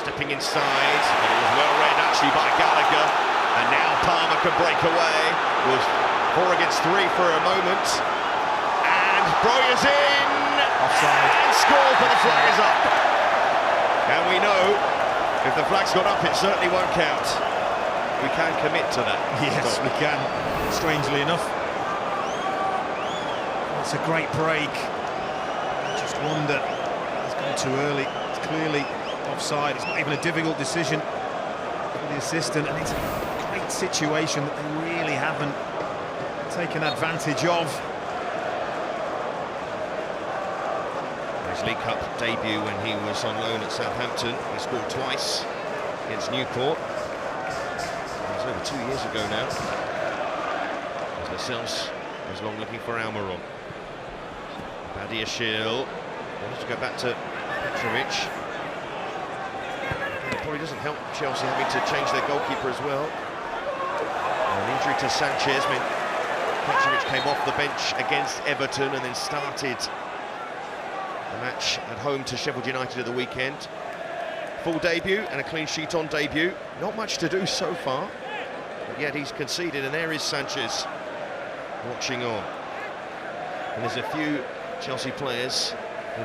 stepping inside, and it was well read actually by Gallagher. And now Palmer can break away. Was 4 against 3 for a moment. And Broja's in! Offside. And score, but the flag is up. And we know if the flag's got up, it certainly won't count. We can commit to that. Yes, we can, strangely enough. It's a great break. I just wonder, it's gone too early. It's clearly offside. It's not even a difficult decision for the assistant, and it's a great situation that they really haven't taken advantage of. His League Cup debut when he was on loan at Southampton. He scored twice against Newport. It was over 2 years ago now. As Lascelles was long looking for Almiron. Badiashile wants to go back to Petrovic. It probably doesn't help Chelsea having to change their goalkeeper as well. An injury to Sanchez meant Petrovic came off the bench against Everton and then started the match at home to Sheffield United at the weekend. Full debut and a clean sheet on debut. Not much to do so far, but yet he's conceded, and there is Sanchez watching on. And there's a few Chelsea players.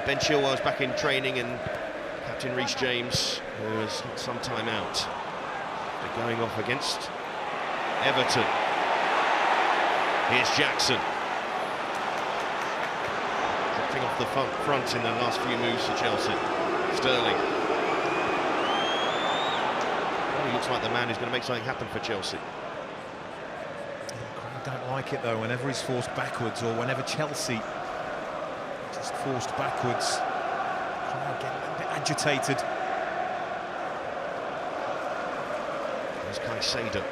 Ben Chilwell's back in training, and Captain Reece James, who has had some time out. They're going off against Everton. Here's Jackson. Dropping off the front in the last few moves for Chelsea. Sterling. He looks like the man who's going to make something happen for Chelsea. I don't like it though, whenever he's forced backwards, or whenever Chelsea just forced backwards. Crowd get a bit agitated. There's Caicedo.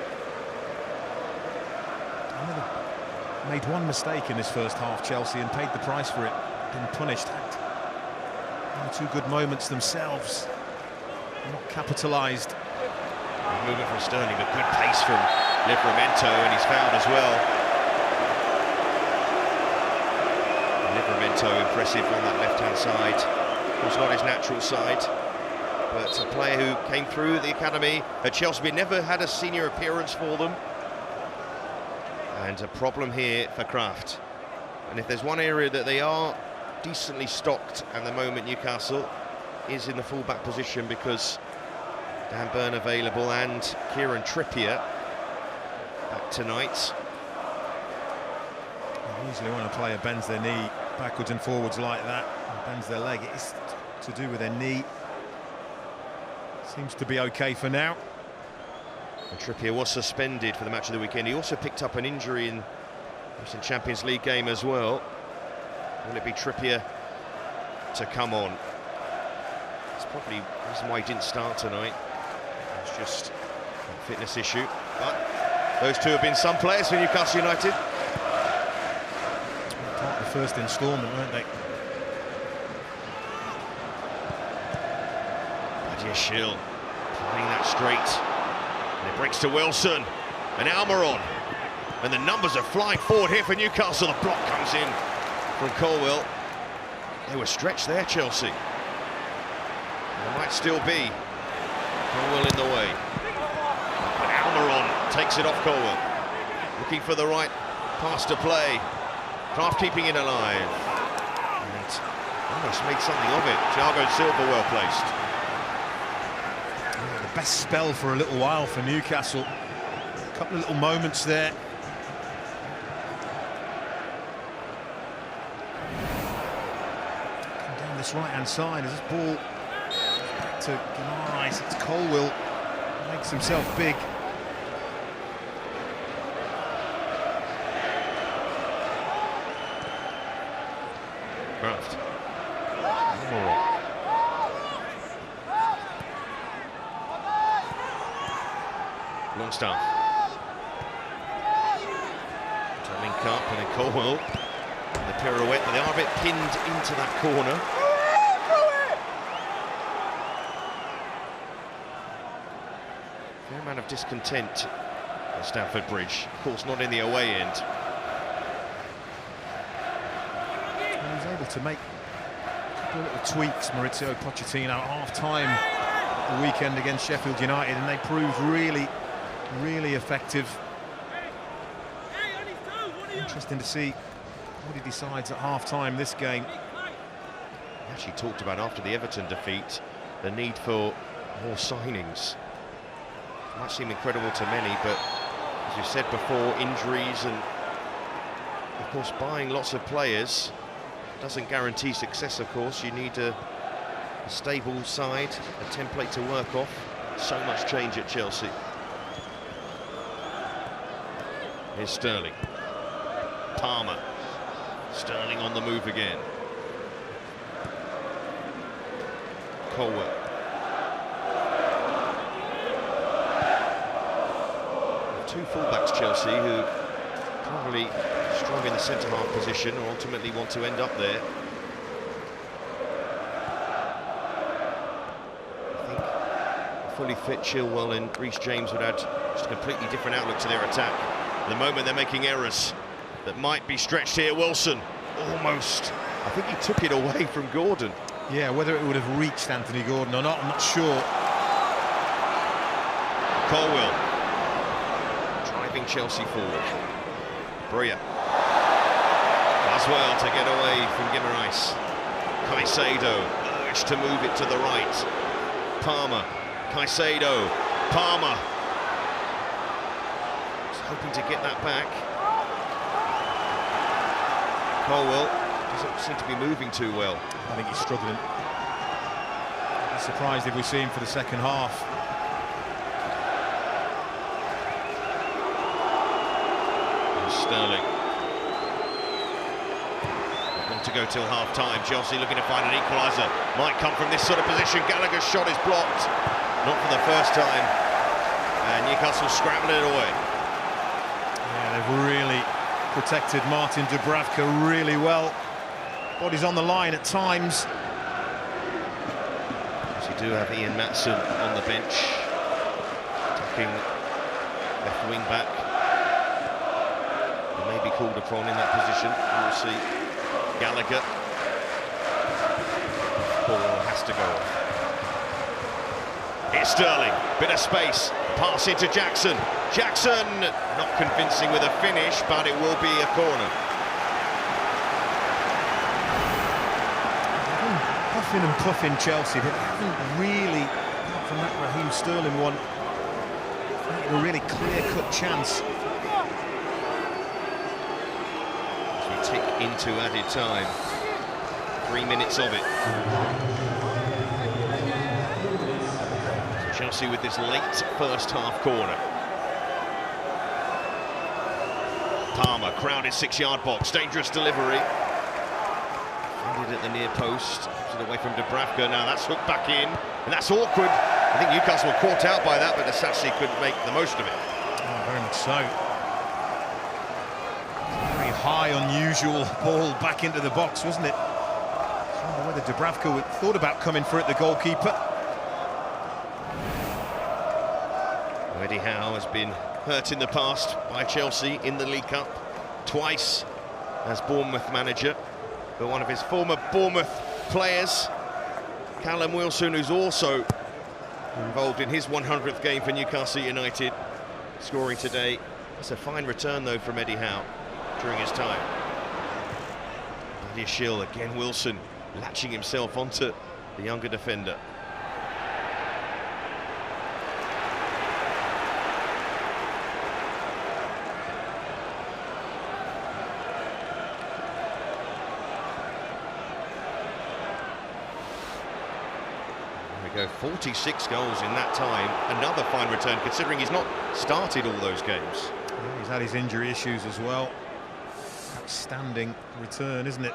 Made one mistake in this first half, Chelsea, and paid the price for it. Been punished. Only 2 good moments themselves, not capitalised. Movement from Sterling, but good pace from Livramento, and he's fouled as well. Livramento impressive on that left-hand side. course, not his natural side, but a player who came through the academy at Chelsea, never had a senior appearance for them. And a problem here for Kraft. And if there's one area that they are decently stocked at the moment, Newcastle, is in the full-back position, because Dan Burn available and Kieran Trippier back tonight. Usually when a player bends their knee backwards and forwards like that, and bends their leg, it's to do with their knee. Seems to be okay for now. And Trippier was suspended for the match of the weekend. He also picked up an injury in the Champions League game as well. Will it be Trippier to come on? It's probably the reason why he didn't start tonight. It's just a fitness issue. But those two have been some players for Newcastle United. Part of the first instalment, weren't they? Shill playing that straight, and it breaks to Wilson and Almiron, and the numbers are flying forward here for Newcastle. The block comes in from Colwill. They were stretched there, Chelsea. There might still be. Colwill in the way, but Almiron takes it off Colwill, looking for the right pass to play. Kraft keeping it alive, and almost made something of it. Thiago Silva well placed. Best spell for a little while for Newcastle. A couple of little moments there. Come down this right-hand side as this ball back to Guimaraes. It's Colwill, makes himself big. Kraft. Longstaff. To link up, and then Colwill. And the pirouette, but they are a bit pinned into that corner. Fair amount of discontent at Stamford Bridge. Of course, not in the away end. He was able to make a couple of little tweaks, Maurizio Pochettino, at half-time the weekend against Sheffield United, and they proved really effective. Interesting to see what he decides at half-time this game. He actually talked about, after the Everton defeat, the need for more signings. It might seem incredible to many, but as we've said before, injuries and of course buying lots of players doesn't guarantee success. Of course, you need a stable side, a template to work off. So much change at Chelsea. Here's Sterling. Palmer. Sterling on the move again. Colwill. Two fullbacks, Chelsea, who probably strong in the centre-half position, or ultimately want to end up there. I think a fully fit Chilwell and Reece James would add just a completely different outlook to their attack. At the moment, they're making errors that might be stretched here. Wilson, almost. I think he took it away from Gordon. Yeah, whether it would have reached Anthony Gordon or not, I'm not sure. Colwill driving Chelsea forward. Bria does well to get away from Guimaraes. Caicedo urged to move it to the right. Palmer, Caicedo, Palmer. Hoping to get that back. Colwill doesn't seem to be moving too well. I think he's struggling. I'd be surprised if we see him for the second half. And Sterling. Want to go till half-time. Chelsea looking to find an equaliser. Might come from this sort of position. Gallagher's shot is blocked. Not for the first time. And Newcastle scramble it away. They've really protected Martin Dubravka really well. Body's on the line at times. So you do have Ian Matson on the bench, attacking left wing back. He may be called upon in that position. We'll see. Gallagher for has to go off. It's Sterling, bit of space, pass into Jackson. Jackson, not convincing with a finish, but it will be a corner. Puffing and puffing Chelsea, but they haven't really, apart from that Raheem Sterling one, a really clear-cut chance. As we tick into added time, 3 minutes of it. Chelsea with this late first half corner. Palmer, crowded 6-yard box, dangerous delivery. Ended at the near post, keeps it away from Dubravka. Now that's hooked back in, and that's awkward. I think Newcastle were caught out by that, but Asasi couldn't make the most of it. Oh, very much so. Very high, unusual ball back into the box, wasn't it? I don't know whether Dubravka thought about coming for it, the goalkeeper. Eddie Howe has been hurt in the past by Chelsea in the League Cup twice as Bournemouth manager, but one of his former Bournemouth players, Callum Wilson, who's also involved in his 100th game for Newcastle United, scoring today. That's a fine return though from Eddie Howe during his time. Nadia Schill, again Wilson latching himself onto the younger defender. Go 46 goals in that time. Another fine return, considering he's not started all those games. Yeah, he's had his injury issues as well. Outstanding return, isn't it?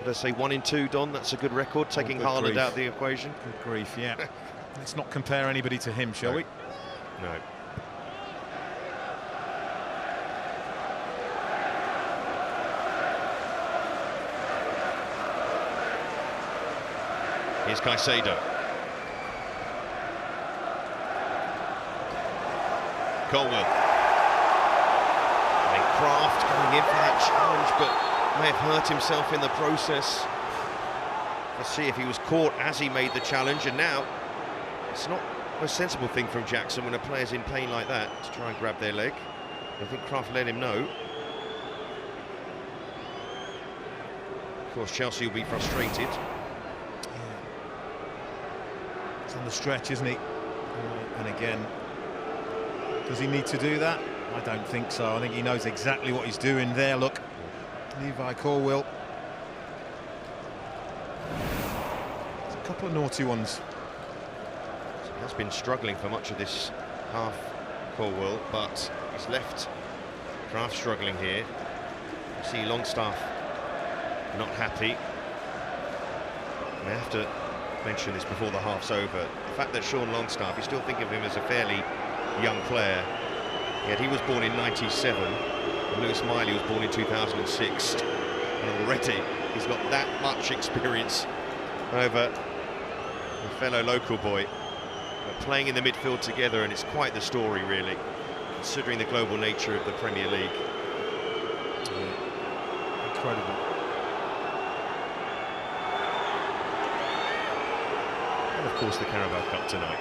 Would I say 1 in 2, Don? That's a good record, taking Haaland out of the equation. Good grief, yeah. Let's not compare anybody to him, shall we? No. Here's Caicedo. Colwell. And Kraft coming in for that challenge, but may have hurt himself in the process. Let's see if he was caught as he made the challenge, and now it's not a sensible thing from Jackson when a player's in pain like that to try and grab their leg. I think Kraft let him know. Of course, Chelsea will be frustrated. On the stretch, isn't he? And again, does he need to do that? I don't think so. I think he knows exactly what he's doing there. Look, Levi Colwill. There's a couple of naughty ones. So he has been struggling for much of this half, Colwill, but he's left Kraft struggling here. You see Longstaff not happy. We have to mention this before the half's over. The fact that Sean Longstaff, you still think of him as a fairly young player, yet he was born in '97 and Lewis Miley was born in 2006, and already he's got that much experience over a fellow local boy. But playing in the midfield together, and it's quite the story really, considering the global nature of the Premier League. Incredible. And of course the Carabao Cup tonight,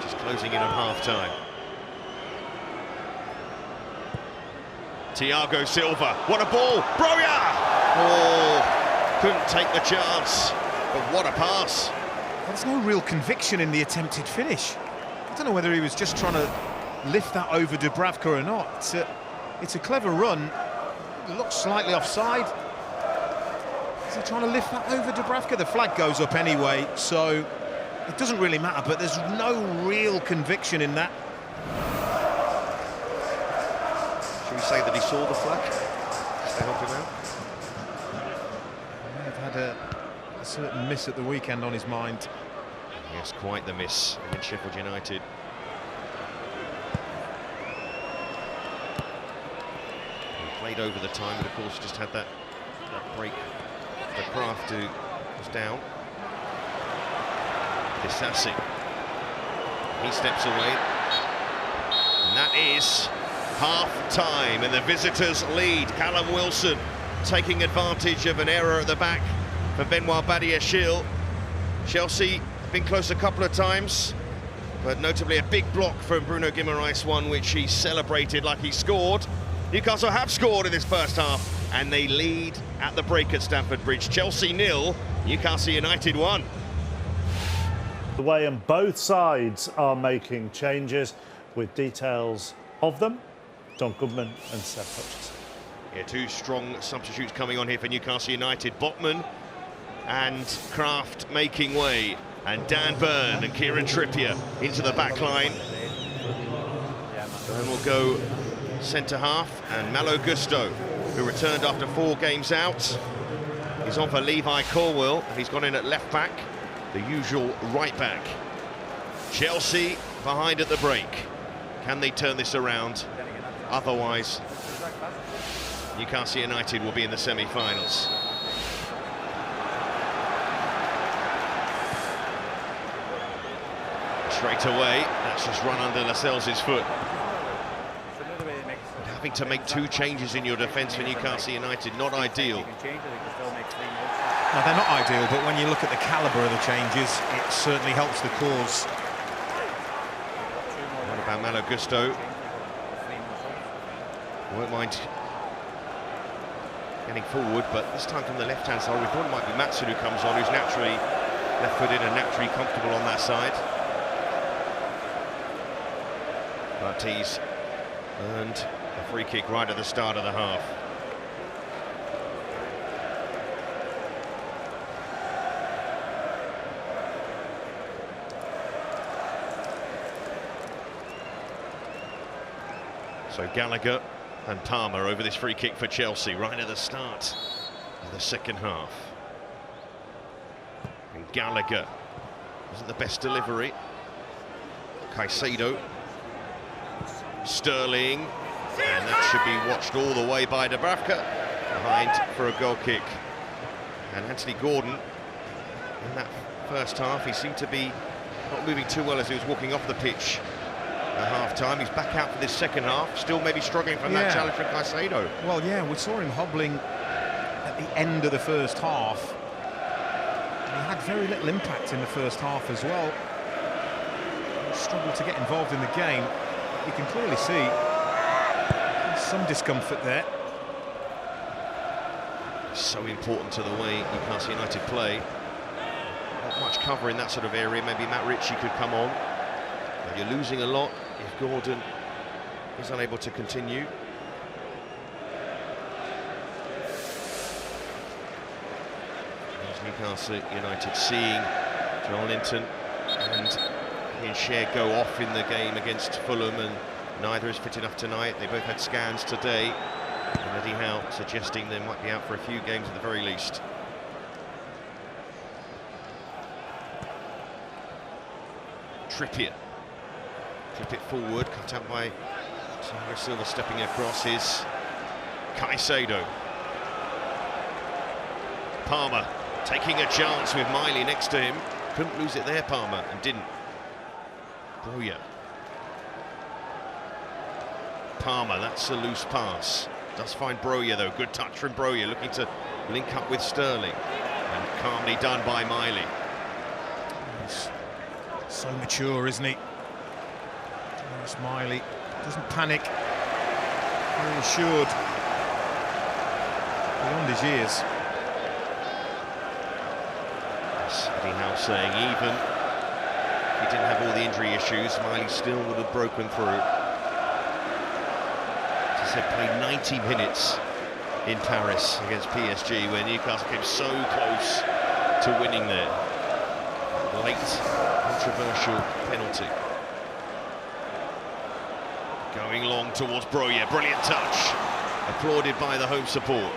just closing in on half-time. Thiago Silva, what a ball! Broja! Oh, couldn't take the chance, but what a pass! There's no real conviction in the attempted finish. I don't know whether he was just trying to lift that over Dubravka or not. It's a clever run. It looks slightly offside. Is he trying to lift that over Dubravka? The flag goes up anyway, so it doesn't really matter, but there's no real conviction in that. Should we say that he saw the flag to help him out? He may have had a certain miss at the weekend on his mind. Yes, quite the miss against Sheffield United. He played over the time, but of course just had that break for Kraft, who was down. Disassi. He steps away. And that is half-time, and the visitors lead. Callum Wilson taking advantage of an error at the back for Benoit Badiashile. Chelsea been close a couple of times, but notably a big block from Bruno Guimaraes, one which he celebrated like he scored. Newcastle have scored in this first half, and they lead at the break at Stamford Bridge. Chelsea 0, Newcastle United 1. The way and both sides are making changes, with details of them. Don Goodman and Seth Hutchison. Yeah, two strong substitutes coming on here for Newcastle United. Botman and Kraft making way, and Dan Burn and Kieran Trippier into the back line. Burn will go centre half, and Malo Gusto, who returned after 4 games out, is on for Levi Colwill, and he's gone in at left back, the usual right back. Chelsea behind at the break. Can they turn this around? Otherwise, Newcastle United will be in the semi-finals. Straight away, that's just run under Lascelles' foot. Having to make 2 changes in your defence for Newcastle United, not ideal. No, they're not ideal, but when you look at the calibre of the changes, it certainly helps the cause. What about Malo Gusto? Won't mind getting forward, but this time from the left-hand side. We thought it might be Matson who comes on, who's naturally left-footed and naturally comfortable on that side. But he's earned a free kick right at the start of the half. So Gallagher and Palmer over this free kick for Chelsea right at the start of the second half. And Gallagher wasn't the best delivery. Caicedo, Sterling, and that should be watched all the way by Dubravka, behind for a goal kick. And Anthony Gordon, in that first half, he seemed to be not moving too well as he was walking off the pitch at half-time. He's back out for this second half, still maybe struggling from that challenge from Caicedo. Well, yeah, we saw him hobbling at the end of the first half. And he had very little impact in the first half as well. He struggled to get involved in the game. You can clearly see some discomfort there. So important to the way Newcastle United play. Not much cover in that sort of area. Maybe Matt Ritchie could come on. But you're losing a lot if Gordon is unable to continue. There's Newcastle United seeing John Linton and Ian Share go off in the game against Fulham, and neither is fit enough tonight. They both had scans today. And Eddie Howe suggesting they might be out for a few games at the very least. Trippier. Clip it forward, cut out by Thiago Silva, stepping across is Caicedo. Palmer taking a chance with Miley next to him. Couldn't lose it there, Palmer, and didn't. Broja. Palmer, that's a loose pass. Does find Broja though, good touch from Broja, looking to link up with Sterling. And calmly done by Miley. He's so mature, isn't he? Miley doesn't panic, very assured, beyond his years. Yes, Eddie Howe saying even if he didn't have all the injury issues, Miley still would have broken through. As I said, played 90 minutes in Paris against PSG, where Newcastle came so close to winning there. Late, controversial penalty. Going long towards Broja, brilliant touch, applauded by the home support.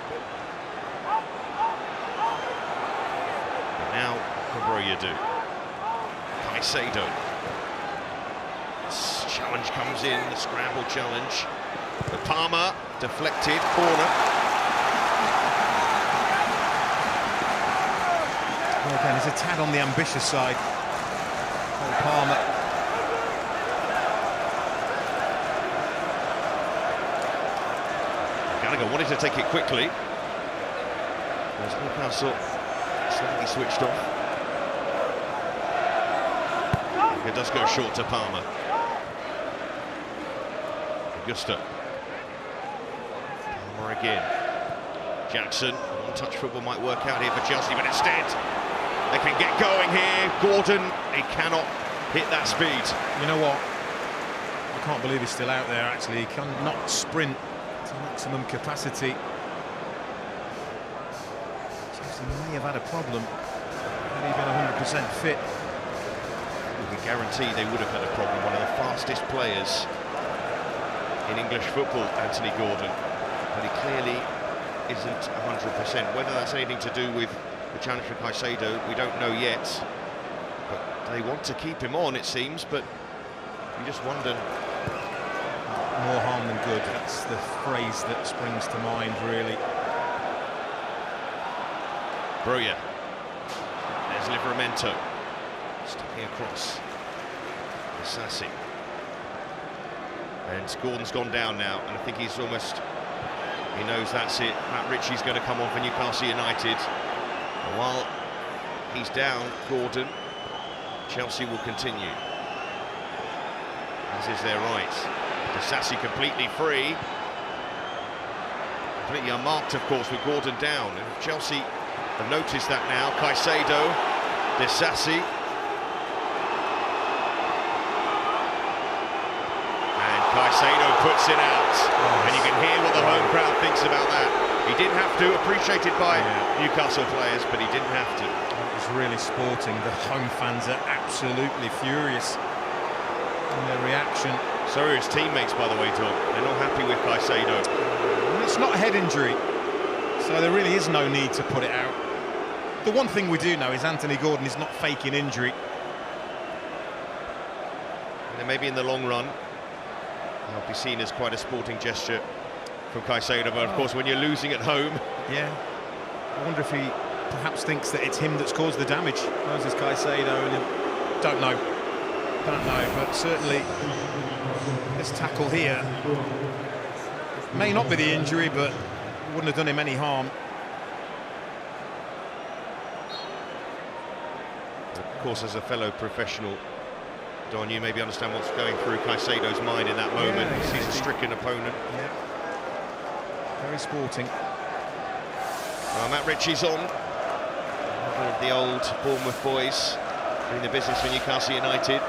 But now, what can Broja do? Caicedo. Challenge comes in, the scramble challenge. The Palmer, deflected, corner. Well, again, he's a tad on the ambitious side. Palmer. Gallagher wanted to take it quickly. There's Newcastle Slightly switched off. It does go short to Palmer. Augusta. Palmer again. Jackson. One-touch football might work out here for Chelsea, but instead they can get going here. Gordon, he cannot hit that speed. You know what? I can't believe he's still out there, actually. He cannot sprint to maximum capacity. Chelsea may have had a problem. Had he been 100% fit. We can guarantee they would have had a problem. One of the fastest players in English football, Anthony Gordon. But he clearly isn't 100%. Whether that's anything to do with the challenge for Caicedo, we don't know yet. But they want to keep him on, it seems, but you just wonder. More harm than good, that's the phrase that springs to mind, really. Broja. There's Livramento. Stepping across. Sassi. And Gordon's gone down now, and I think he's almost... He knows that's it. Matt Ritchie's going to come on for Newcastle United. And while he's down, Gordon, Chelsea will continue. As is their right. Sassi completely free. Completely unmarked, of course, with Gordon down. And Chelsea have noticed that now. Caicedo, Sassi. And Caicedo puts it out. And you can hear what the home crowd thinks about that. He didn't have to, appreciated by Newcastle players, but he didn't have to. It was really sporting. The home fans are absolutely furious in their reaction. So are his teammates, by the way, Tom. They're not happy with Caicedo. It's not a head injury, so there really is no need to put it out. The one thing we do know is Anthony Gordon is not faking injury. And maybe in the long run, it'll be seen as quite a sporting gesture from Caicedo, but of course when you're losing at home... Yeah, I wonder if he perhaps thinks that it's him that's caused the damage. Moses Caicedo, and don't know, but certainly this tackle here may not be the injury, but wouldn't have done him any harm. Of course, as a fellow professional, Don, you maybe understand what's going through Caicedo's mind in that moment. Yeah, He sees a stricken opponent. Yeah. Very sporting. Well, Matt Ritchie's on. One of the old Bournemouth boys doing the business for Newcastle United.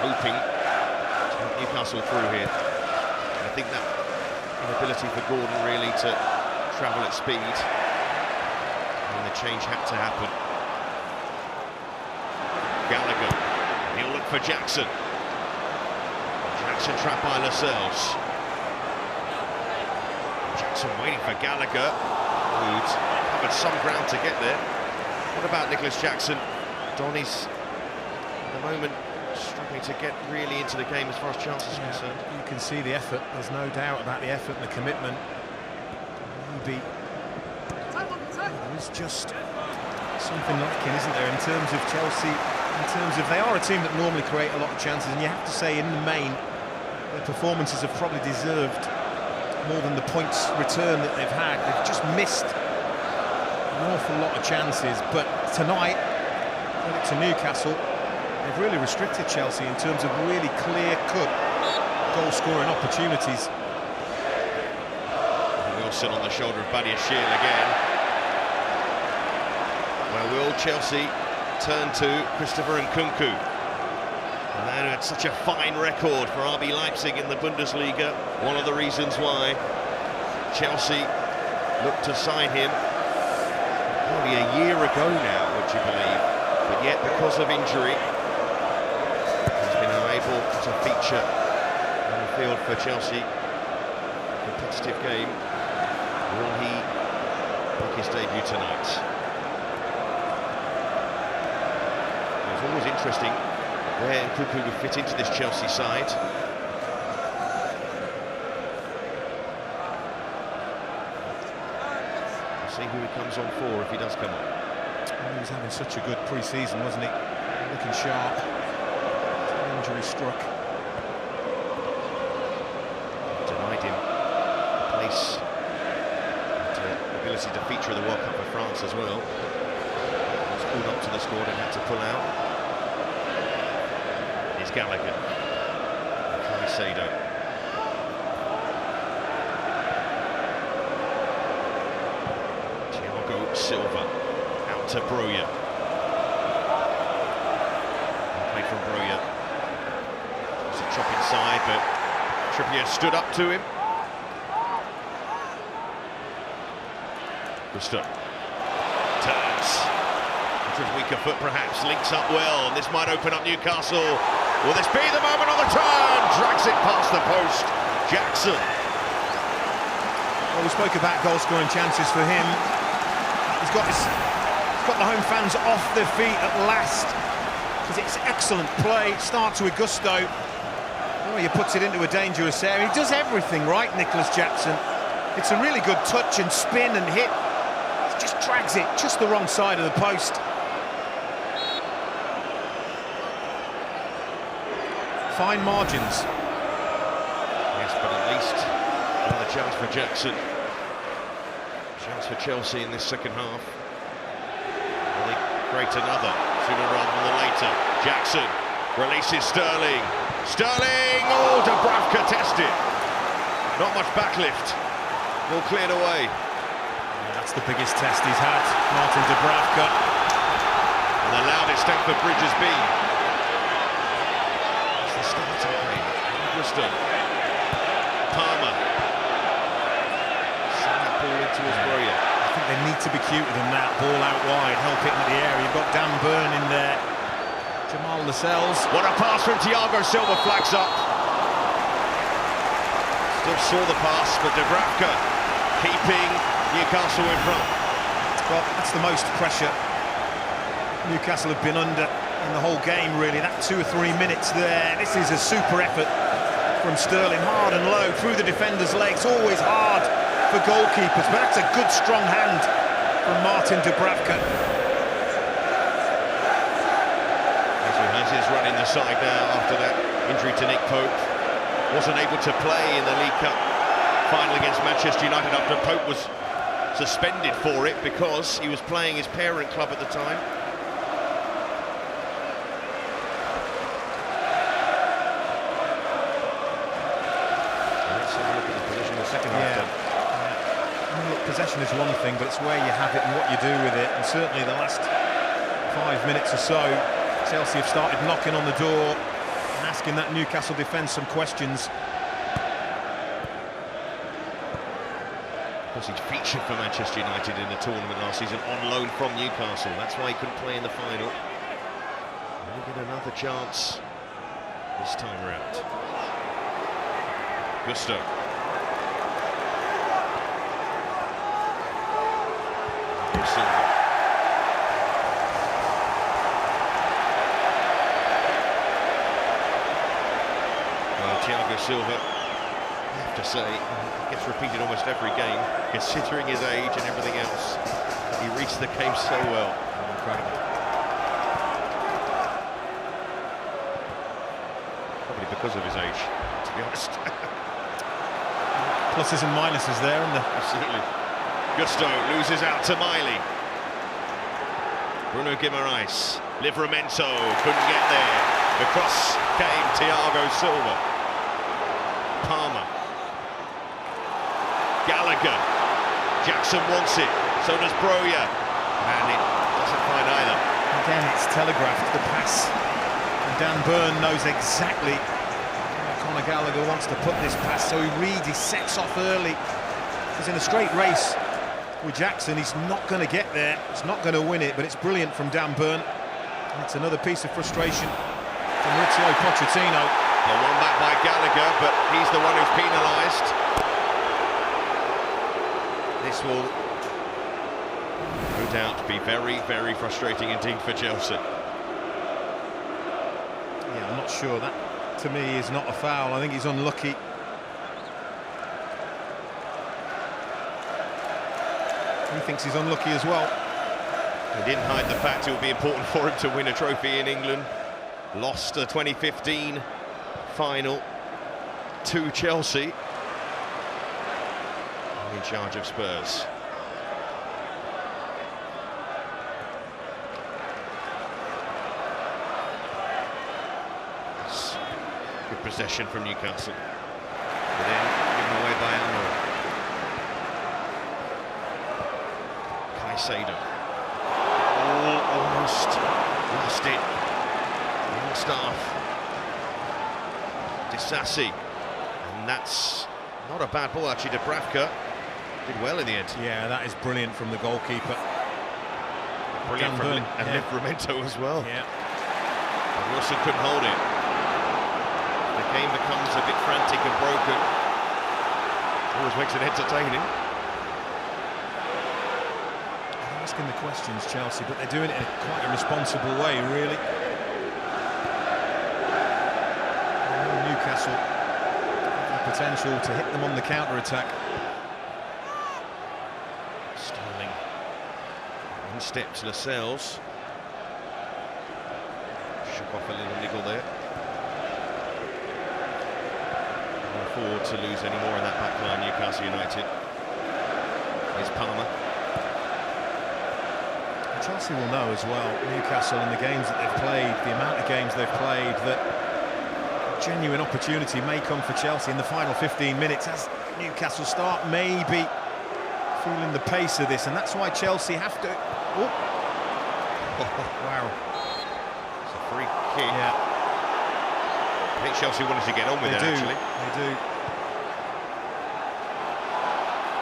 Hoping to get Newcastle through here. And I think that inability for Gordon really to travel at speed. And the change had to happen. Gallagher, he'll look for Jackson. Jackson trapped by Lascelles. Jackson waiting for Gallagher, who's covered some ground to get there. What about Nicholas Jackson? Donny's, at the moment, struggling to get really into the game as far as chances are concerned. You can see the effort, there's no doubt about the effort and the commitment. Maybe there's just something lacking, isn't there, in terms of Chelsea, in terms of they are a team that normally create a lot of chances, and you have to say in the main their performances have probably deserved more than the points return that they've had. They've just missed an awful lot of chances, but tonight, credit to Newcastle, they've really restricted Chelsea in terms of really clear-cut goal-scoring opportunities. Wilson on the shoulder of Badiashile again. Well, will Chelsea turn to Christopher Nkunku? And they had such a fine record for RB Leipzig in the Bundesliga. One of the reasons why Chelsea looked to sign him probably a year ago now, would you believe? But yet, because of injury, he's been unable to feature on the field for Chelsea. Competitive game. Will he make his debut tonight? It was always interesting where Nkunku would fit into this Chelsea side. We'll see who he comes on for if he does come on. He was having such a good pre-season, wasn't he? Looking sharp. Injury struck. Denied him place and ability to feature in the World Cup for France as well. He's pulled up to the squad and had to pull out. Here's Gallagher. Caicedo. Thiago Silva. Out to Broja. Play from Broja. It's a chop inside, but Trippier stood up to him. Gusto turns into his weaker foot, perhaps links up well, and this might open up Newcastle. Will this be the moment on the turn? Drags it past the post. Jackson. Well, we spoke about goal-scoring chances for him. He's got the home fans off their feet at last, because it's excellent play. It starts with gusto. Oh, he puts it into a dangerous area. He does everything right, Nicholas Jackson. It's a really good touch and spin and hit. Just drags it just the wrong side of the post. Fine margins. Yes, but at least another chance for Jackson. Chance for Chelsea in this second half. Will they create another sooner rather than later? Jackson releases Sterling. Sterling! Oh, Dubravka tested. Not much backlift. All cleared away. That's the biggest test he's had, Martin Dubravka. And the loudest Stamford Bridge has been. It's the start of the game. Gusto. Palmer. Send that ball into his Broja. I think they need to be cuter than that. Ball out wide, help it into the area. You've got Dan Burn in there. Jamal Lascelles. What a pass from Thiago Silva, flags up. Still saw the pass, but Dubravka keeping Newcastle in front. Well, that's the most pressure Newcastle have been under in the whole game, really. That 2 or 3 minutes there. This is a super effort from Sterling, hard and low, through the defender's legs. Always hard for goalkeepers, but that's a good, strong hand from Martin Dubravka. Has his run in the side now after that injury to Nick Pope. Wasn't able to play in the League Cup final against Manchester United after Pope was suspended for it because he was playing his parent club at the time. Let's have a look at the position in the second half. I mean, look, possession is one thing, but it's where you have it and what you do with it. And certainly the last 5 minutes or so, Chelsea have started knocking on the door and asking that Newcastle defence some questions. Of course, he'd featured for Manchester United in the tournament last season on loan from Newcastle. That's why he couldn't play in the final. And he'll get another chance this time round. Gusto. Silva. Well, Thiago Silva, I have to say, gets repeated almost every game, considering his age and everything else. He reads the game so well. Incredible. Probably because of his age, to be honest. Pluses and minuses there, and absolutely. Gusto loses out to Miley. Bruno Guimaraes. Livramento couldn't get there. Across came Thiago Silva. Palmer. Gallagher. Jackson wants it. So does Broja. And it doesn't find either. Again, it's telegraphed, the pass. And Dan Burn knows exactly how Conor Gallagher wants to put this pass, so he reads, he sets off early. He's in a straight race with Jackson. He's not going to get there. He's not going to win it, but it's brilliant from Dan Burn. And it's another piece of frustration from Mauricio Pochettino. The one back by Gallagher, but he's the one who's penalised. This will no doubt be very, very frustrating indeed for Chelsea. Yeah, I'm not sure. That, to me, is not a foul. I think he's unlucky. He thinks he's unlucky as well. He didn't hide the fact it would be important for him to win a trophy in England. Lost the 2015 final to Chelsea. In charge of Spurs. Good possession from Newcastle. But then given away by Almiron. Caicedo. Oh, almost lost it. Staff. Disassi. And that's not a bad ball actually. Dubravka did well in the end. Yeah, that is brilliant from the goalkeeper. Brilliant from Livramento as well. Yeah. But Wilson couldn't hold it. The game becomes a bit frantic and broken. Always makes it entertaining. They're asking the questions, Chelsea, but they're doing it in quite a responsible way, really. Newcastle have the potential to hit them on the counter-attack. Sterling. One step to Lascelles. Shook off a little niggle there. Can't afford to lose any more in that back line, Newcastle United. Here's Palmer. Chelsea will know as well, Newcastle, in the games that they've played, the amount of games they've played, that a genuine opportunity may come for Chelsea in the final 15 minutes as Newcastle start maybe feeling the pace of this, and that's why Chelsea have to... Oh. Wow. It's a free kick. Yeah. I think Chelsea wanted to get on with it, actually. They do.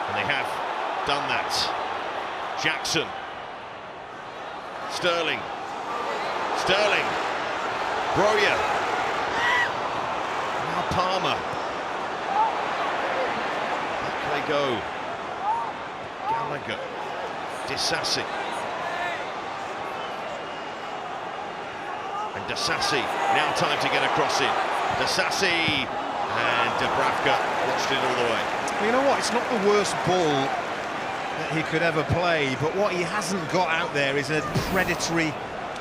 And they have done that. Jackson. Sterling. Sterling. Broja. Now Palmer. Back they go. Gallagher. Disassi. And Disassi. Now time to get a cross in. Disassi. And Dubravka watched it all the way. Well, you know what? It's not the worst ball that he could ever play, but what he hasn't got out there is a predatory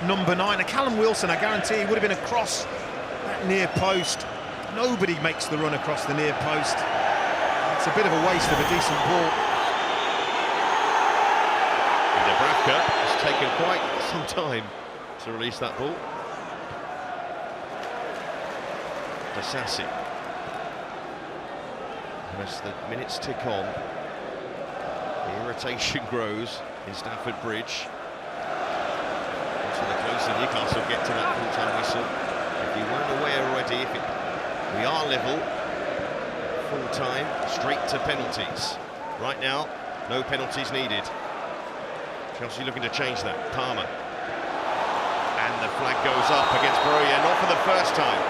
number 9. A Callum Wilson, I guarantee, would have been across that near post. Nobody makes the run across the near post. It's a bit of a waste of a decent ball. And Dubravka has taken quite some time to release that ball. Disassi. As the minutes tick on, the irritation grows in Stamford Bridge. So the closer Newcastle get to that full-time whistle. If you weren't aware already, we are level, full-time, straight to penalties. Right now, no penalties needed. Chelsea looking to change that. Palmer. And the flag goes up against Broja, not for the first time.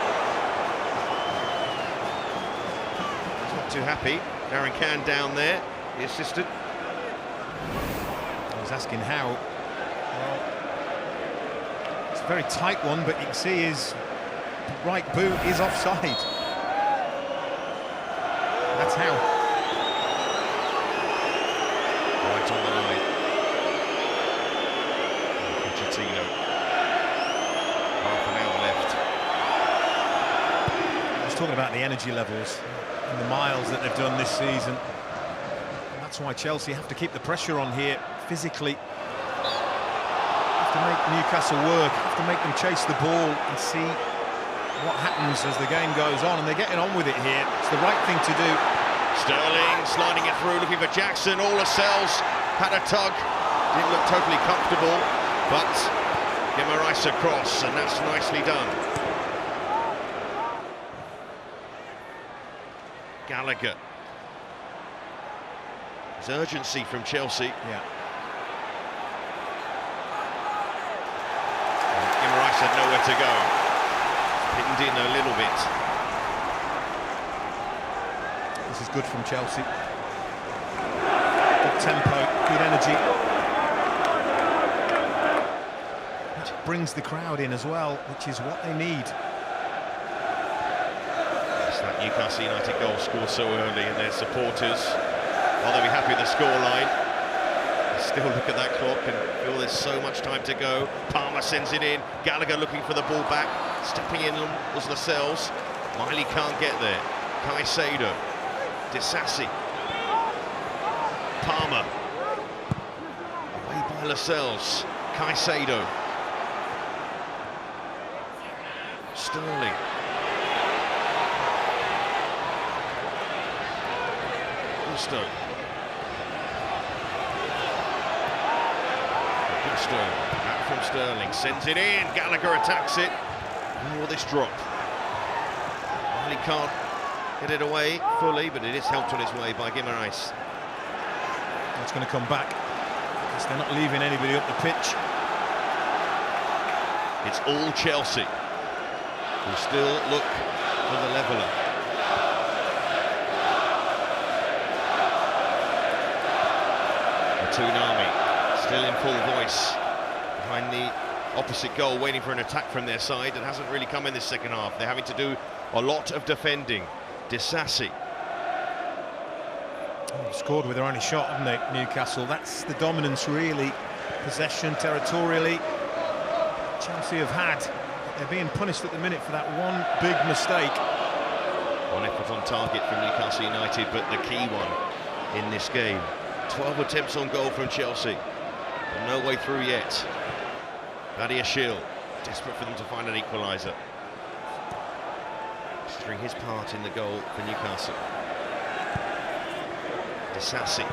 He's not too happy. Darren Can down there, the assistant. I was asking how. Well, it's a very tight one, but you can see his right boot is offside. That's how. Right on the line. Pochettino. Half an hour left. I was talking about the energy levels and the miles that they've done this season. And that's why Chelsea have to keep the pressure on here physically. Have to make Newcastle work, have to make them chase the ball and see what happens as the game goes on, and they're getting on with it here. It's the right thing to do. Sterling sliding it through, looking for Jackson. All Lascelles had a tug. Didn't look totally comfortable, but Guimaraes across, and that's nicely done. Gallagher. There's urgency from Chelsea. Yeah. Guimaraes had nowhere to go. Pinned in a little bit. This is good from Chelsea. Good tempo, good energy. Which brings the crowd in as well, which is what they need. It's that Newcastle United goal scored so early, and their supporters, while they'll be happy with the scoreline, they still look at that clock and feel there's so much time to go. Palmer sends it in. Gallagher looking for the ball back. Stepping in was Lascelles. Miley can't get there. Caicedo. Disassi. Palmer. Away by Lascelles. Gusto. Back from Sterling, sends it in, Gallagher attacks it. Oh, this drop. Well, he can't get it away fully, but it is helped on its way by Guimaraes. It's going to come back, because they're not leaving anybody up the pitch. It's all Chelsea, who still look for the leveller. Toonami still in full voice behind the opposite goal, waiting for an attack from their side. It hasn't really come in this second half. They're having to do a lot of defending. Disassi. Scored with their only shot, haven't they, Newcastle? That's the dominance, really. Possession territorially. Chelsea have had. They're being punished at the minute for that one big mistake. One effort on target from Newcastle United, but the key one in this game. 12 attempts on goal from Chelsea, but no way through yet. Badiashile, desperate for them to find an equaliser. He's doing his part in the goal for Newcastle. Disassi.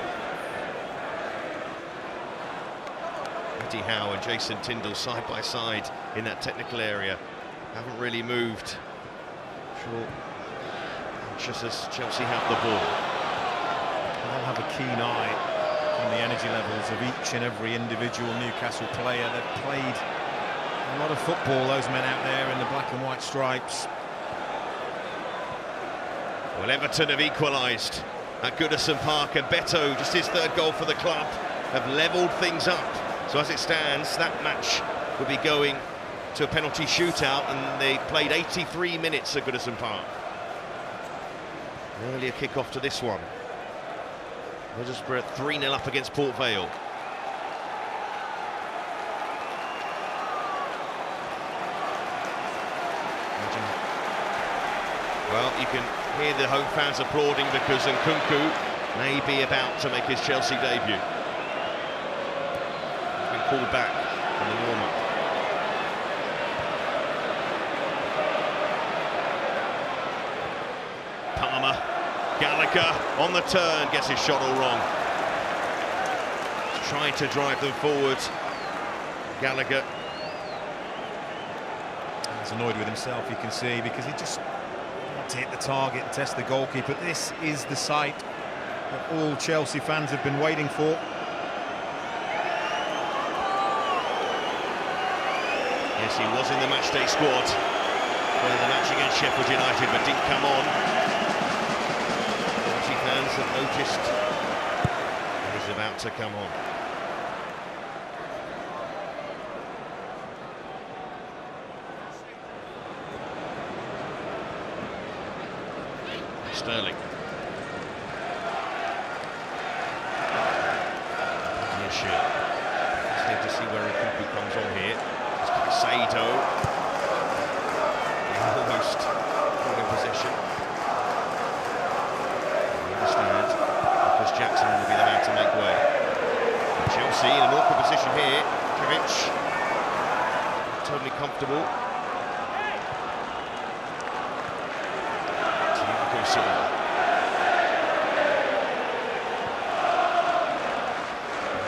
Eddie Howe and Jason Tindall side by side in that technical area. Haven't really moved. Sure. Anxious as Chelsea have the ball. They'll have a keen eye on the energy levels of each and every individual Newcastle player. They've played a lot of football, those men out there in the black and white stripes. Well, Everton have equalised at Goodison Park, and Beto, just his third goal for the club, have levelled things up. So as it stands, that match will be going to a penalty shootout, and they played 83 minutes at Goodison Park. An earlier kick-off to this one. Middlesbrough 3-0 up against Port Vale. Well, you can hear the home fans applauding because Nkunku may be about to make his Chelsea debut. He's been called back from the warm-up. Palmer, Gallagher on the turn, gets his shot all wrong. He's trying to drive them forward. Gallagher. He's annoyed with himself, you can see, because he just wants to hit the target and test the goalkeeper. This is the sight that all Chelsea fans have been waiting for. Yes, he was in the matchday squad for the match against Sheffield United, but didn't come on. Chelsea fans have noticed that he's about to come on. Sterling. Badiashile. Just need to see where Nkunku comes on here. It's Caicedo. Almost in possession. We understand because Jackson will be the man to make way. Chelsea in an awkward position here. Mitrovic. Totally comfortable.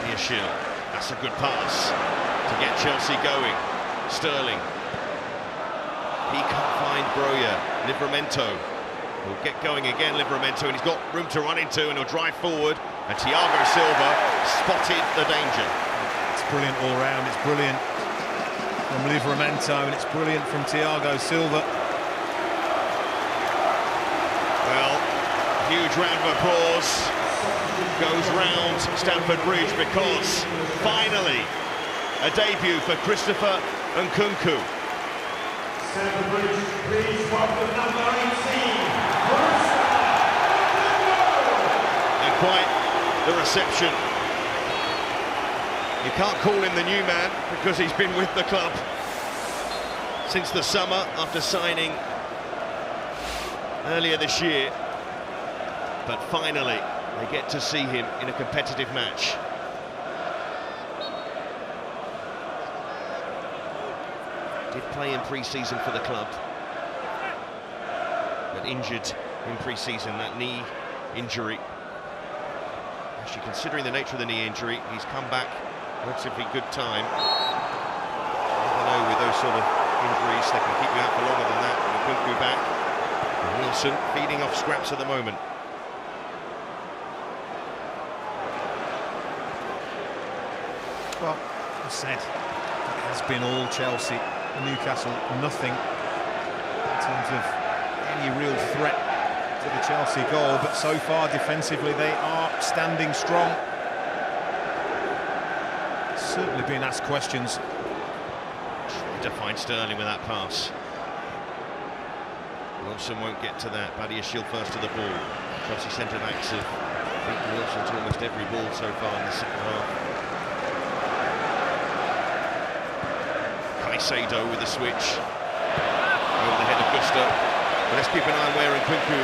Badiashile, that's a good pass to get Chelsea going. Sterling, he can't find Broja. Livramento will get going again. Livramento, and he's got room to run into, and he'll drive forward. And Thiago Silva spotted the danger. It's brilliant all round. It's brilliant from Livramento, and it's brilliant from Thiago Silva. Huge round of applause goes round Stamford Bridge because finally a debut for Christopher Nkunku. Stamford Bridge, please welcome number 18. And quite the reception. You can't call him the new man because he's been with the club since the summer after signing earlier this year. But finally, they get to see him in a competitive match. Did play in pre-season for the club, but injured in pre-season, that knee injury. Actually, considering the nature of the knee injury, he's come back relatively good time. I know with those sort of injuries, they can keep you out for longer than that. And Nkunku back. And Wilson feeding off scraps at the moment. Well, as said, it has been all Chelsea. Newcastle, nothing in terms of any real threat to the Chelsea goal, but so far defensively they are standing strong. Certainly being asked questions. Trying to find Sterling with that pass. Wilson won't get to that. Badiashile first to the ball. Chelsea centre-backs have beaten Wilson to almost every ball so far in the second half. Caicedo with the switch over the head of Gusto. But let's keep an eye on where Nkunku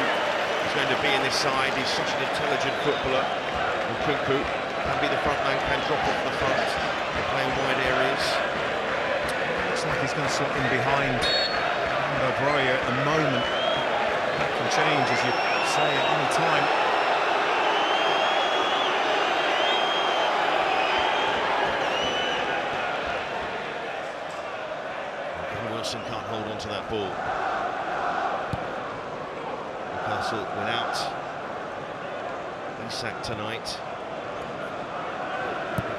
is going to be in this side. He's such an intelligent footballer. Nkunku can be the front man, can drop off the front, can play in wide areas. Looks like he's going to slot in behind Broja at the moment. That can change, as you say, at any time. Wilson can't hold on to that ball. Newcastle without Isak tonight.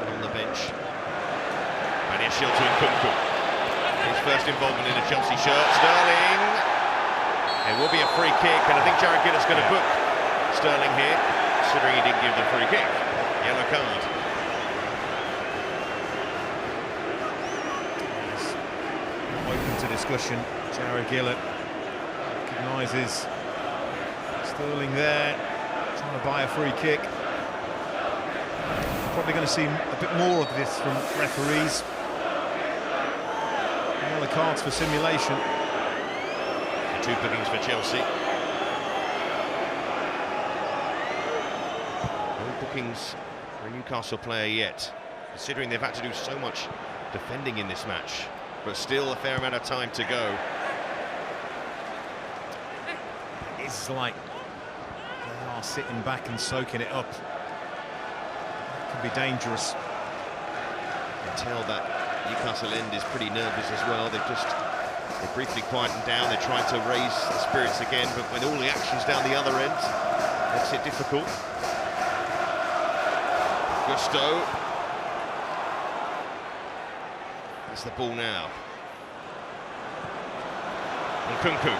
On the bench. Badiashile to Nkunku. His first involvement in a Chelsea shirt. Sterling. It will be a free kick, and I think Jared Gillitt's going to book Sterling here, considering he didn't give the free kick. Yellow card. Open to discussion. Jared Gillett recognises Sterling there, trying to buy a free kick. Probably going to see a bit more of this from referees. Yellow cards for simulation. 2 bookings for Chelsea. No bookings for a Newcastle player yet, considering they've had to do so much defending in this match. But still a fair amount of time to go. It's like they are sitting back and soaking it up. That could be dangerous. You can tell that Newcastle end is pretty nervous as well. They've briefly quietened down. They're trying to raise the spirits again, but with all the actions down the other end, makes it difficult. Gusto. That's the ball now. Nkunku.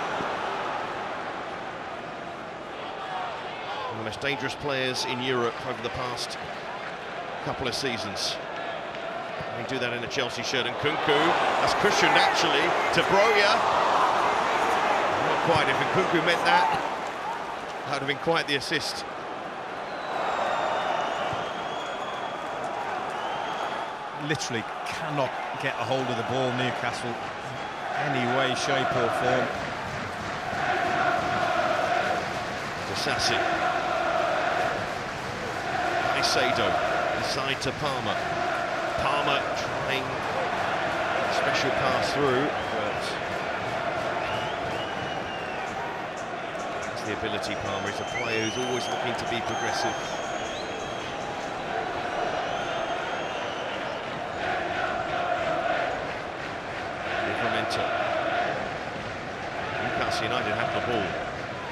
One of the most dangerous players in Europe over the past couple of seasons. They do that in a Chelsea shirt. And Nkunku, that's cushioned actually to Broja. Not quite. If Nkunku meant that, that would have been quite the assist. Literally cannot get a hold of the ball, Newcastle, in any way, shape or form. Sassi. Caicedo, inside to Palmer. Palmer trying a special pass through, but that's the ability. Palmer is a player who's always looking to be progressive. Livramento. Newcastle United have the ball.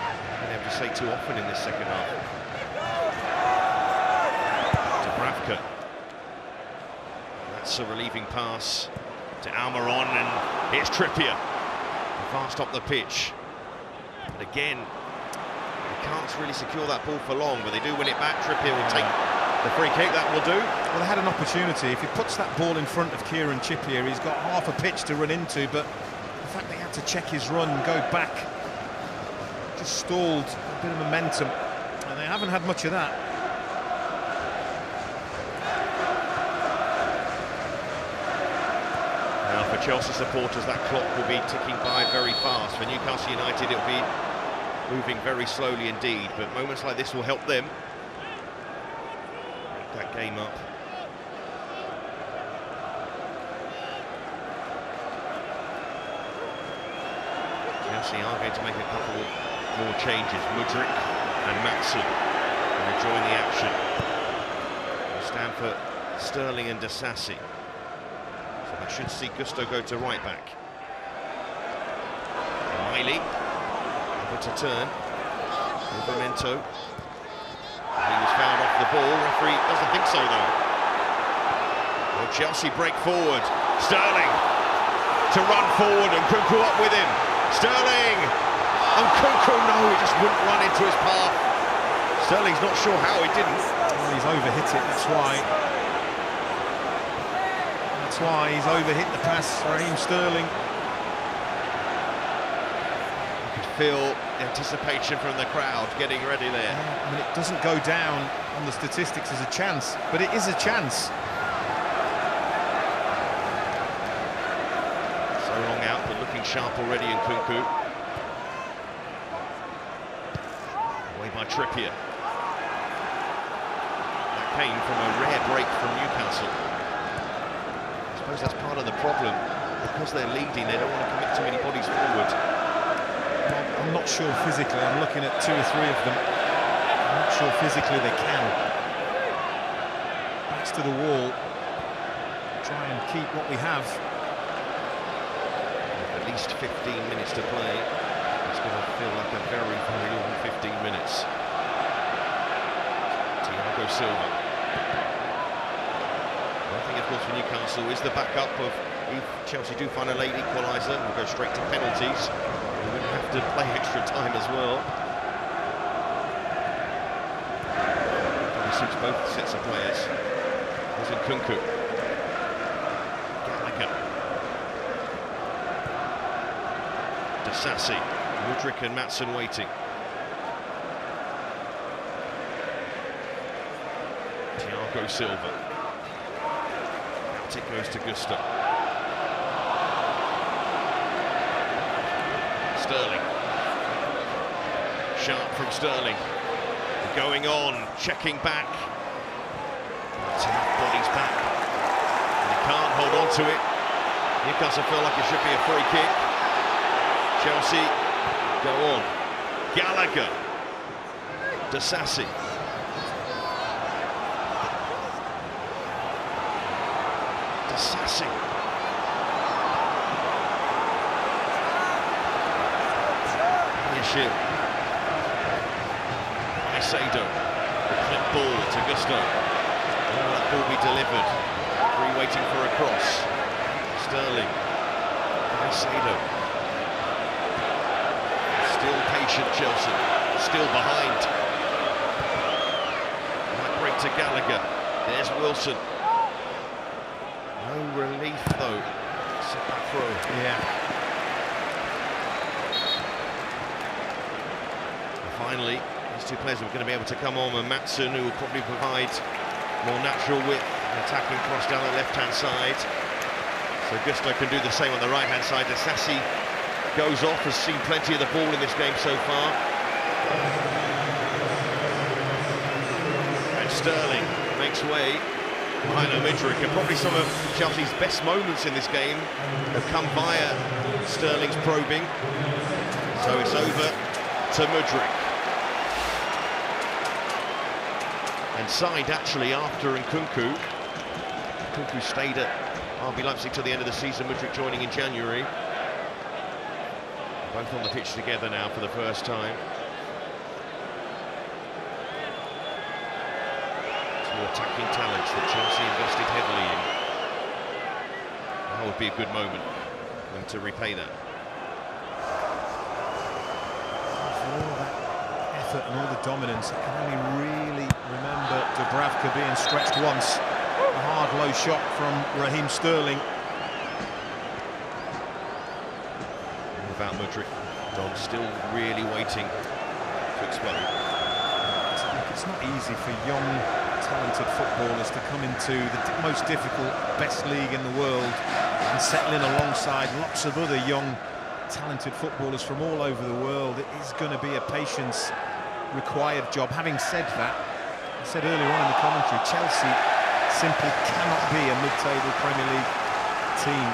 I don't have to say too often in this second half. Dubravka. That's a relieving pass to Almiron, and it's Trippier. Fast up the pitch. But again, they can't really secure that ball for long, but they do win it back. Trippier will take the free kick, that will do. Well, they had an opportunity. If he puts that ball in front of Kieran Trippier, he's got half a pitch to run into, but the fact they had to check his run and go back just stalled a bit of momentum, and they haven't had much of that. Now for Chelsea supporters, that clock will be ticking by very fast. For Newcastle United, it'll be moving very slowly indeed, but moments like this will help them break that game up. Chelsea are going to make a couple more changes. Mudryk and Matson will join the action. stand for Sterling and Disassi. So that should see Gusto go to right back. Miley, able to turn. Livramento. He was fouled off the ball. Referee doesn't think so though. Well, Chelsea break forward. Sterling to run forward and Nkunku up with him. Sterling! And Nkunku, no, he just wouldn't run into his path. Sterling's not sure how he didn't. Well, he's overhit it, that's why. That's why he's overhit the pass, Raheem Sterling. You could feel the anticipation from the crowd getting ready there. I mean, it doesn't go down on the statistics as a chance, but it is a chance. So long out, but looking sharp already in Nkunku. Away by Trippier. That came from a rare break from Newcastle. I suppose that's part of the problem. Because they're leading, they don't want to commit too many bodies forward. Well, I'm not sure physically. I'm looking at 2 or 3 of them. I'm not sure physically they can. Backs to the wall. Try and keep what we have. At least 15 minutes to play. It's going to feel like a very, very long 15 minutes. Thiago Silva. One thing, of course, for Newcastle is the backup of if Chelsea do find a late equaliser, we'll go straight to penalties. We wouldn't have to play extra time as well. It suits both sets of players. There's Nkunku. Gallagher. Disassi, Mudryk and Maatsen waiting. Thiago Silva. Out it goes to Gusto. Sterling. Sharp from Sterling. Going on, checking back. Bodies back. And he can't hold on to it. Newcastle feel like it should be a free kick. Chelsea go on. Gallagher. Disassi. Disassi. Yashir. Caicedo. The clip ball to Gusto. Will that ball be delivered? Referee waiting for a cross. Sterling. Caicedo. Still patient Chelsea, still behind. Might break to Gallagher. There's Wilson. No relief though. Set back throw. Yeah. And finally, these two players are going to be able to come on, and Maatsen, who will probably provide more natural width, attacking cross down the left-hand side. So Gusto can do the same on the right-hand side. Disassi goes off, has seen plenty of the ball in this game so far. And Sterling makes way behind Mudryk, and probably some of Chelsea's best moments in this game have come via Sterling's probing. So it's over to Mudryk. And signed actually after Nkunku. Nkunku stayed at RB Leipzig till the end of the season, Mudryk joining in January. Both on the pitch together now for the first time. Two attacking talents that Chelsea invested heavily in. That would be a good moment for them to repay that. For all that effort and all the dominance, I can only really remember Dubravka being stretched once. A hard low shot from Raheem Sterling. About Mudryk, Don still really waiting to explode. It's not easy for young, talented footballers to come into the most difficult, best league in the world and settle in alongside lots of other young, talented footballers from all over the world. It is going to be a patience-required job. Having said that, I said earlier on in the commentary, Chelsea simply cannot be a mid-table Premier League team.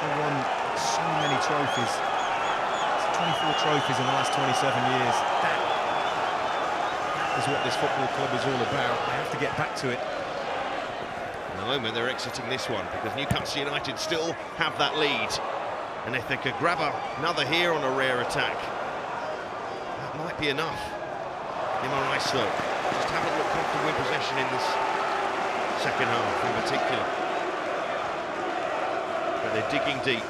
They won so many trophies. It's 24 trophies in the last 27 years. That is what this football club is all about. They have to get back to it. At the moment, they're exiting this one because Newcastle United still have that lead. And if they could grab another here on a rare attack, that might be enough. Guimaraes, though, just haven't looked comfortable in possession in this second half in particular. But they're digging deep. 2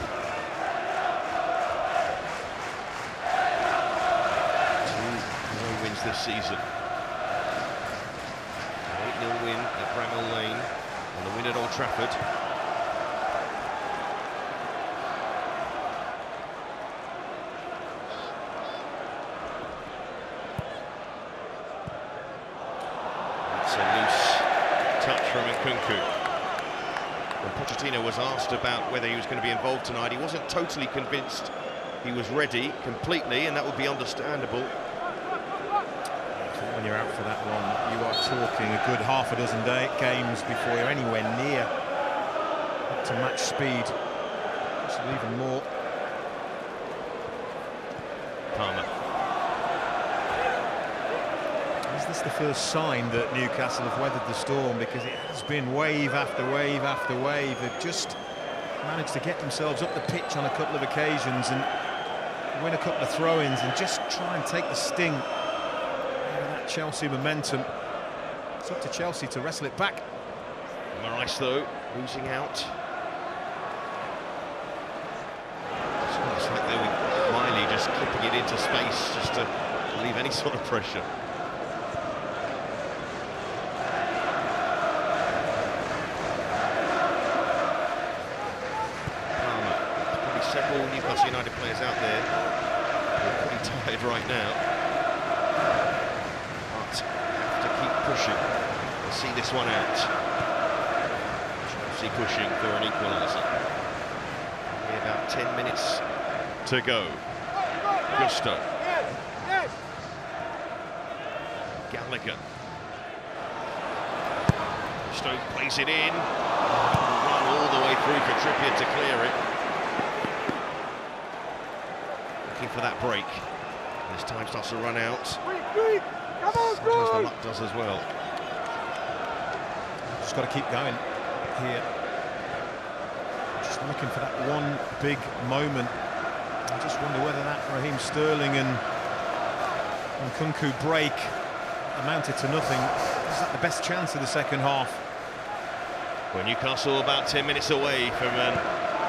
wins this season. An 8-0 win at Bramall Lane and the win at Old Trafford. It's a loose touch from Nkunku. When Pochettino was asked about whether he was going to be involved tonight, he wasn't totally convinced he was ready completely, and that would be understandable. When you're out for that long, you are talking a good half a dozen games before you're anywhere near up to match speed. Possibly even more. Palmer. Is this the first sign that Newcastle have weathered the storm? Because it has been wave after wave after wave. They've just managed to get themselves up the pitch on a couple of occasions and win a couple of throw-ins and just try and take the sting out of that Chelsea momentum. It's up to Chelsea to wrestle it back. Guimaraes, though, losing out. It's like they were Miley just clipping it into space just to leave any sort of pressure. Several Newcastle United players out there who are pretty tired right now, but have to keep pushing and see this one out. Chelsea pushing for an equaliser. Only about 10 minutes to go. Gusto. Gallagher. Stoke plays it in. Run all the way through for Trippier to clear it. For that break. As time starts to run out, sometimes the luck does as well. Just got to keep going here. Just looking for that one big moment. I just wonder whether that Raheem Sterling and Nkunku break amounted to nothing. Is that the best chance of the second half? Well, Newcastle about 10 minutes away from a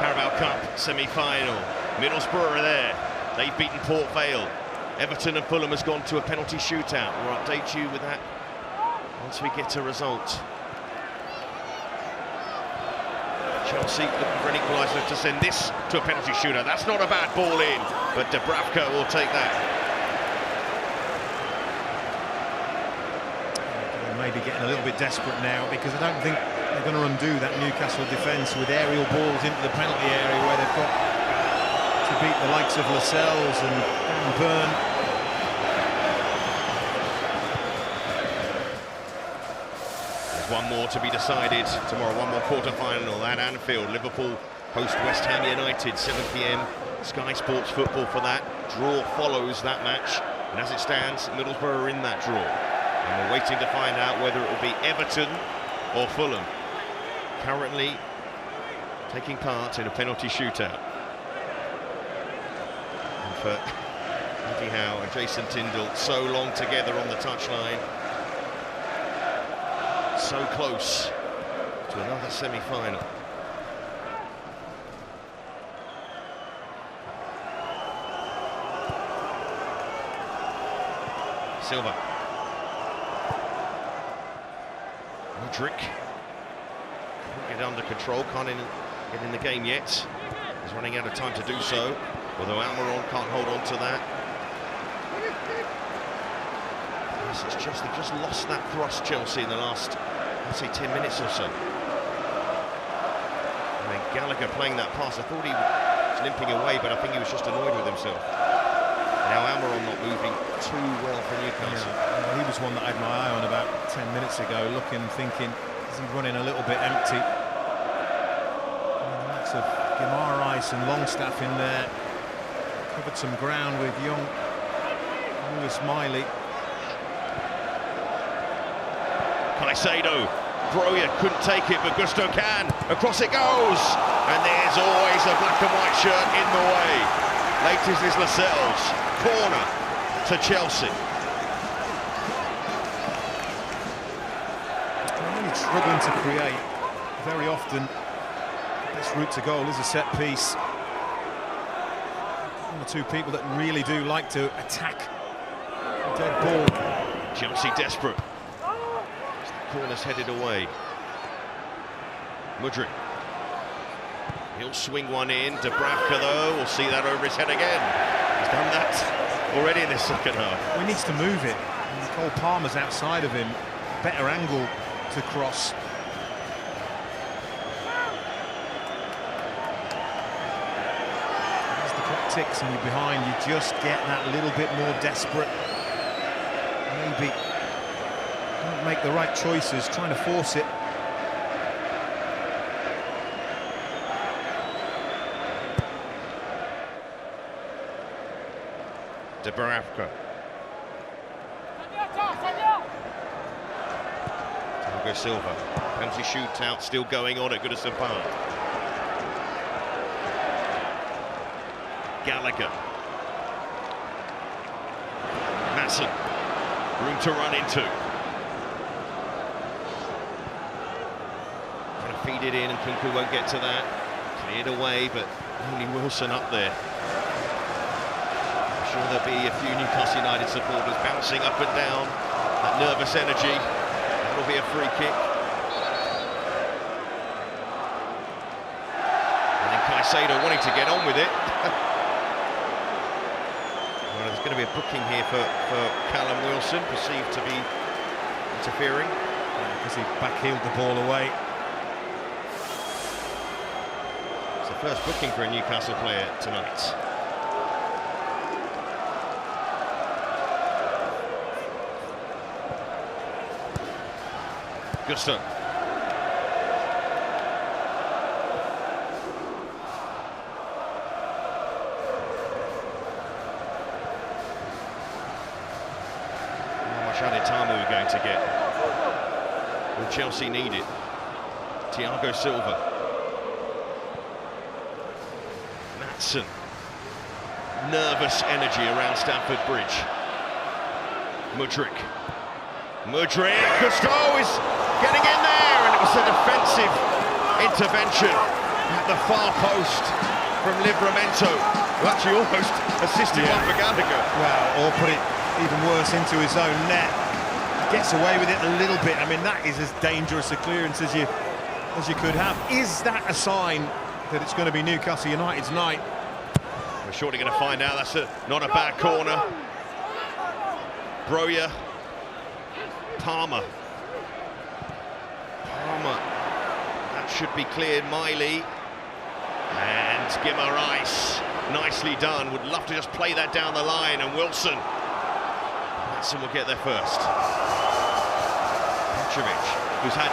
Carabao Cup semi-final. Middlesbrough are there. They've beaten Port Vale. Everton and Fulham has gone to a penalty shootout. We'll update you with that once we get a result. Chelsea looking for an equaliser to send this to a penalty shootout. That's not a bad ball in, but Dubravka will take that. They're maybe getting a little bit desperate now because I don't think they're going to undo that Newcastle defence with aerial balls into the penalty area where they've got to beat the likes of Lascelles and Dan Burn. There's one more to be decided tomorrow, one more quarter-final at Anfield. Liverpool host West Ham United, 7 p.m. Sky Sports Football for that. Draw follows that match, and as it stands, Middlesbrough are in that draw. And we're waiting to find out whether it will be Everton or Fulham. Currently taking part in a penalty shootout. For Eddie Howe and Jason Tindall, so long together on the touchline, so close to another semi-final. Silva. Modric. Can't get under control, can't get in the game yet. He's running out of time to do so. Although Almiron can't hold on to that. Yes, it's just they've just lost that thrust, Chelsea, in the last, I'd say, 10 minutes or so. I mean, Gallagher playing that pass, I thought he was limping away, but I think he was just annoyed with himself. Now Almiron not moving too well for Newcastle. Yeah, he was one that I had my eye on about 10 minutes ago, looking, thinking, is he running a little bit empty? And the likes of Guimaraes and Longstaff in there. Covered some ground with young Lewis Miley. Caicedo. Broja couldn't take it, but Gusto can. Across it goes. And there's always a black and white shirt in the way. Latest is Lascelles. Corner to Chelsea. They're really struggling to create. Very often, the best route to goal is a set piece. One or two people that really do like to attack a dead ball. Chelsea desperate. Corner's headed away. Mudryk. He'll swing one in. Dubravka, though, will see that over his head again. He's done that already in this second half. He needs to move it. And Cole Palmer's outside of him. Better angle to cross. As the clock ticks and you're behind, you just get that little bit more desperate. Maybe don't make the right choices, trying to force it. Dubravka. Thiago Silva. Penalty shootout still going on at Goodison Park. Gallagher. Madsen. Room to run into. Trying to feed it in, and Kunku won't get to that. Cleared away, but only Wilson up there. I'm sure there'll be a few Newcastle United supporters bouncing up and down. That nervous energy. That'll be a free kick. And then Caicedo wanting to get on with it. Well, there's going to be a booking here for Callum Wilson, perceived to be interfering. Because he backheeled the ball away. It's the first booking for a Newcastle player tonight. Gusto. How much added time are we going to get? Will Chelsea need it? Thiago Silva. Madsen. Nervous energy around Stamford Bridge. Mudryk. Gusto is getting in there, and it was a defensive intervention at the far post from Livramento, who actually almost assisted one for Gallagher. Well, or put it even worse into his own net. Gets away with it a little bit. I mean, that is as dangerous a clearance as you could have. Is that a sign that it's going to be Newcastle United's night? We're shortly going to find out. That's not a bad corner. Broja. Palmer. That should be cleared. Miley. And Guimaraes. Nicely done. Would love to just play that down the line. And Wilson. Madsen will get there first. Petrovic, who's had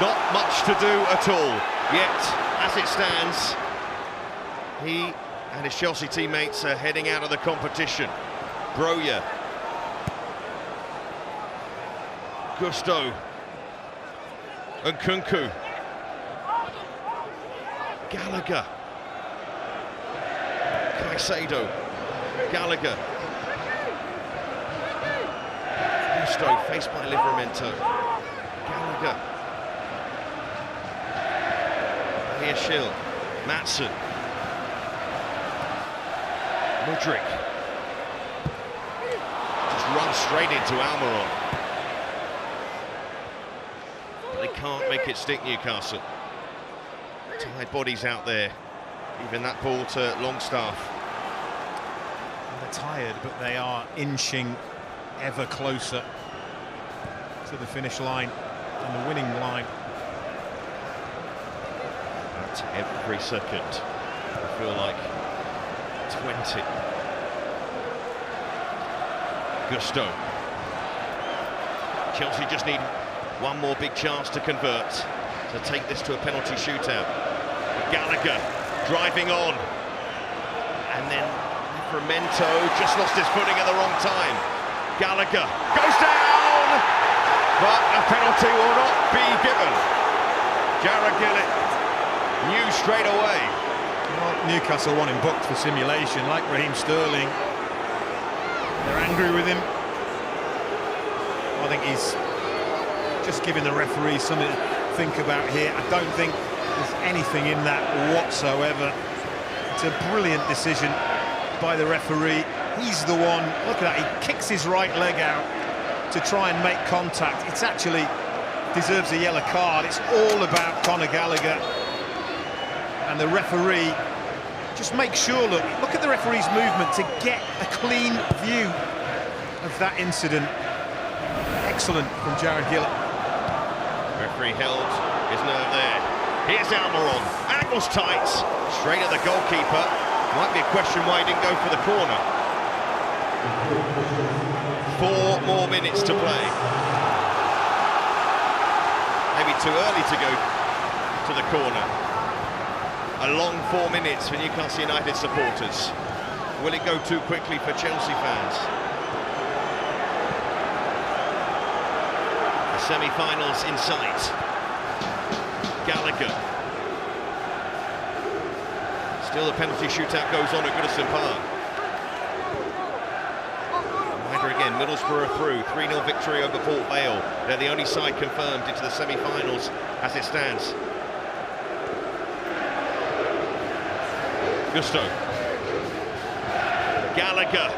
not much to do at all. Yet, as it stands, he and his Chelsea teammates are heading out of the competition. Broja. Gusto. And Kunku. Gallagher. Caicedo. Gallagher. Gusto faced by Livramento. Gallagher. Here Schill. Madsen. Mudryk. Just runs straight into Almiron. But they can't make it stick, Newcastle. Tired bodies out there. Even that ball to Longstaff. They're tired, but they are inching ever closer to the finish line and the winning line. At every second, I feel like 20. Gusto. Chelsea just need one more big chance to convert, to take this to a penalty shootout. Gallagher driving on. And then Livramento just lost his footing at the wrong time. Gallagher goes down! but a penalty will not be given. Jared Gillett knew straight away. Well, Newcastle want him booked for simulation, like Raheem Sterling. They're angry with him. I think he's just giving the referee something to think about here. I don't think there's anything in that whatsoever. It's a brilliant decision by the referee. He's the one, look at that, he kicks his right leg out to try and make contact. It's actually deserves a yellow card. It's all about Conor Gallagher. And the referee just makes sure, look at the referee's movement to get a clean view of that incident. Excellent from Jared Gillett. Referee held his nerve there. Here's Almiron, angles tight, straight at the goalkeeper. Might be a question why he didn't go for the corner. 4 more minutes to play. Maybe too early to go to the corner. A long 4 minutes for Newcastle United supporters. Will it go too quickly for Chelsea fans? The semi-finals in sight. Gallagher. Still the penalty shootout goes on at Goodison Park. Wider again, Middlesbrough through, 3-0 victory over Port Vale. They're the only side confirmed into the semi-finals as it stands. Gusto. Gallagher.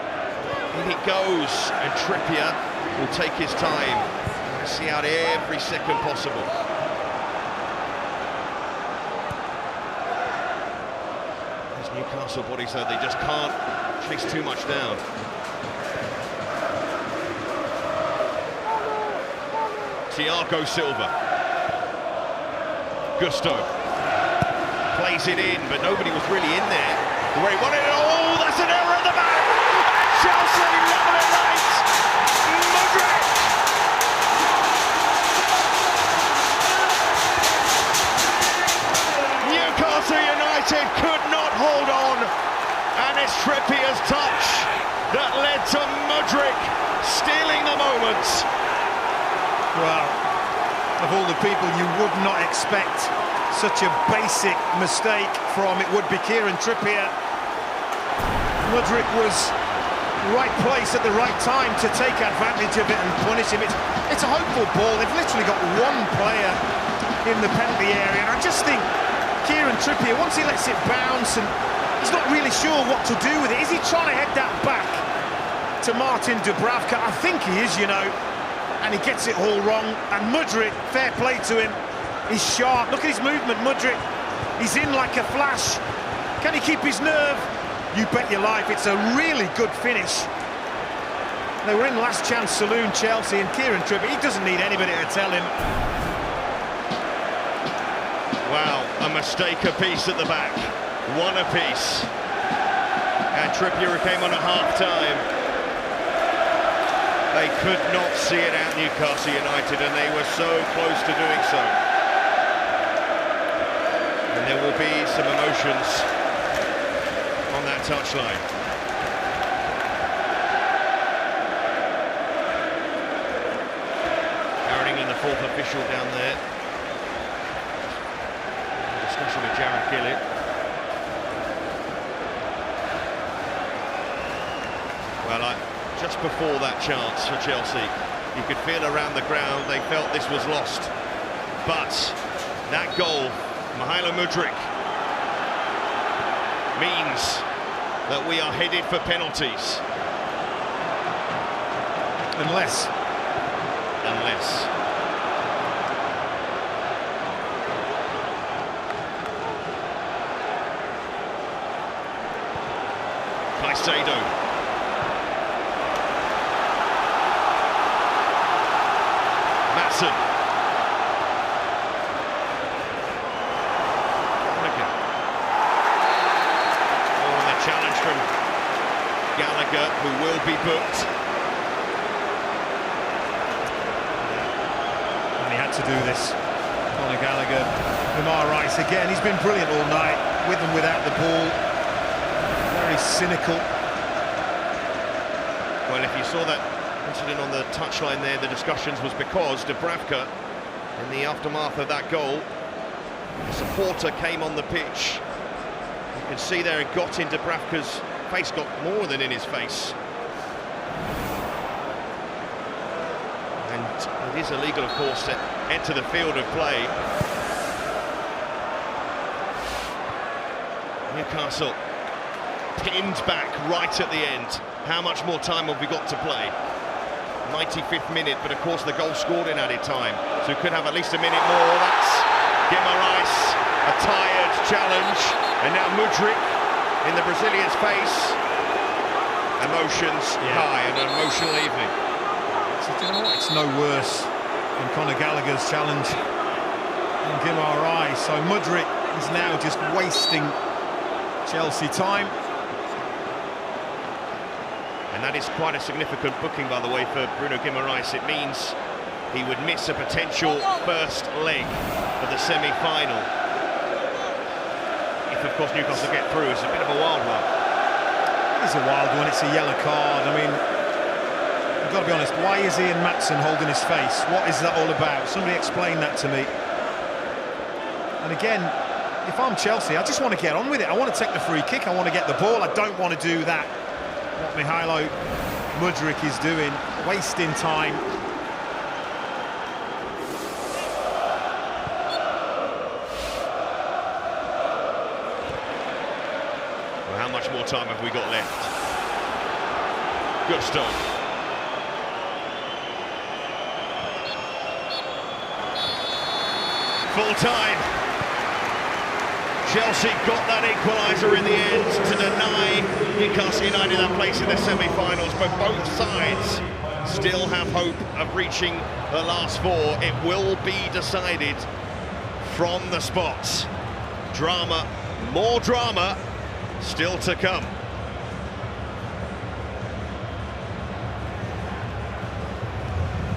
In it goes, and Trippier will take his time. See out every second possible. Newcastle bodies, though, they just can't chase too much down. Thiago Silva. Gusto. Plays it in, but nobody was really in there where he wanted it. Oh, that's an error at the back! Chelsea level it late! Mudryk! Newcastle United could not hold on, and it's Trippier's touch that led to Mudryk stealing the moment. Well, of all the people you would not expect such a basic mistake from, it would be Kieran Trippier. Mudryk was right place at the right time to take advantage of it and punish him. It's a hopeful ball. They've literally got one player in the penalty area, and I just think Kieran Trippier, once he lets it bounce and he's not really sure what to do with it, is he trying to head that back to Martin Dubravka? I think he is, you know, and he gets it all wrong. And Mudryk, fair play to him, he's sharp. Look at his movement, Mudryk. He's in like a flash. Can he keep his nerve? You bet your life, it's a really good finish. They were in last chance saloon, Chelsea, and Kieran Trippier, he doesn't need anybody to tell him. Wow, a mistake apiece at the back. One apiece. And Trippier came on at half-time. They could not see it out, Newcastle United, and they were so close to doing so. And there will be some emotions on that touchline. Carrington, the 4th official down there. Discussion with Jared Gillett. Well, just before that chance for Chelsea, you could feel around the ground they felt this was lost. But that goal, Mykhailo Mudryk, means that we are headed for penalties. Unless. Caicedo. Matson. Oh, and the challenge from Gallagher, who will be booked. And he had to do this. Conor Gallagher, Lamar Rice again, he's been brilliant all night, with and without the ball. Very cynical. Well, if you saw that Incident on the touchline there, the discussions was because Dubravka, in the aftermath of that goal, a supporter came on the pitch. You can see there it got in Dubravka's face, got more than in his face. And it is illegal, of course, to enter the field of play. Newcastle pinned back right at the end. How much more time have we got to play? 95th minute, but of course the goal scored in added time, so we could have at least a minute more. That's Guimarães, a tired challenge, and now Mudryk in the Brazilian's face. Emotions high, and an emotional evening. So, do you know what? It's no worse than Conor Gallagher's challenge on Guimarães. So Mudryk is now just wasting Chelsea time. And that is quite a significant booking, by the way, for Bruno Guimarães. It means he would miss a potential first leg of the semi-final. If, of course, Newcastle get through, it's a bit of a wild one. It's a wild one, it's a yellow card. I mean, I've got to be honest, why is Ian Maatsen holding his face? What is that all about? Somebody explain that to me. And again, if I'm Chelsea, I just want to get on with it. I want to take the free kick, I want to get the ball. I don't want to do that. What Mihailo Mudryk is doing, wasting time. Well, how much more time have we got left? Good stop. Full time. Chelsea got that equaliser in the end to deny Newcastle United that place in the semi-finals, but both sides still have hope of reaching the last four. It will be decided from the spots. Drama, more drama, still to come.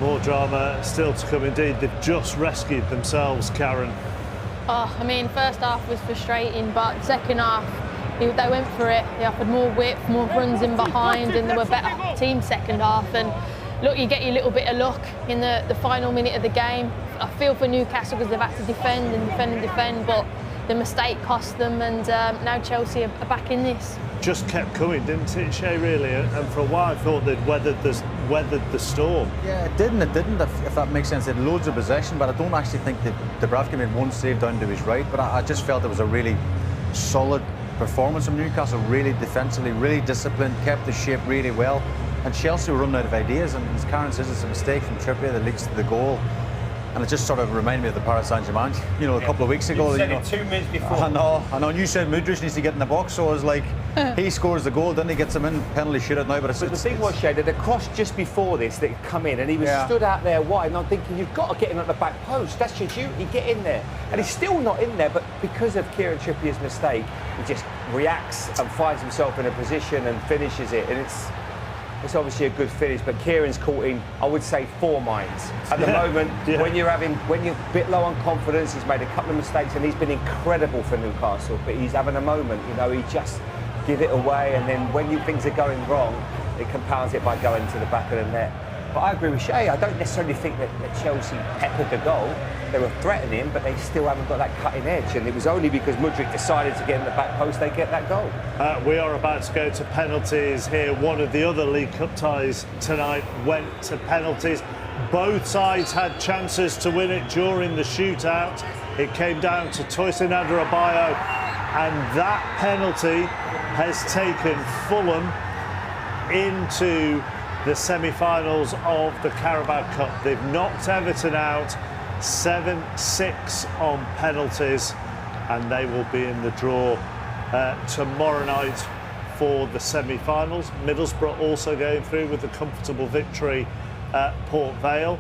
More drama still to come indeed. They've just rescued themselves, Karen. Oh, I mean, first half was frustrating, but second half, they went for it. They offered more width, more runs in behind, and they were better team second half. And look, you get your little bit of luck in the final minute of the game. I feel for Newcastle because they've had to defend and defend and defend, but the mistake cost them, and now Chelsea are back in this. Just kept coming, didn't it, Shay, really? And for a while I thought they'd weathered the storm. Yeah, it didn't, if that makes sense. They had loads of possession, but I don't actually think that Dubravka made one save down to his right, but I just felt it was a really solid performance from Newcastle, really defensively, really disciplined, kept the shape really well, and Chelsea were running out of ideas, and as Karen says, it's a mistake from Trippier that leads to the goal. And it just sort of reminded me of the Paris Saint-Germain, you know, a couple of weeks ago. You said it 2 minutes before. I know, and you said Mudryk needs to get in the box, so I was like, he scores the goal, then he gets him in, penalty shootout now. But the thing was, Shay, that the cross just before this that had come in, and he was stood out there wide, and I'm thinking, you've got to get him at the back post. That's your duty, get in there. And he's still not in there, but because of Kieran Trippier's mistake, he just reacts and finds himself in a position and finishes it, and it's obviously a good finish, but Kieran's caught in, I would say, 4 minds at the moment. When you're a bit low on confidence, he's made a couple of mistakes, and he's been incredible for Newcastle. But he's having a moment, you know, he just give it away, and then when things are going wrong, it compounds it by going to the back of the net. But I agree with Shay. I don't necessarily think that Chelsea peppered the goal. They were threatening, but they still haven't got that cutting edge. And it was only because Mudryk decided to get in the back post they get that goal. We are about to go to penalties here. One of the other League Cup ties tonight went to penalties. Both sides had chances to win it during the shootout. It came down to Tosin Adarabioyo, and that penalty has taken Fulham into the semi-finals of the Carabao Cup. They've knocked Everton out 7-6 on penalties, and they will be in the draw tomorrow night for the semi-finals. Middlesbrough also going through with a comfortable victory at Port Vale.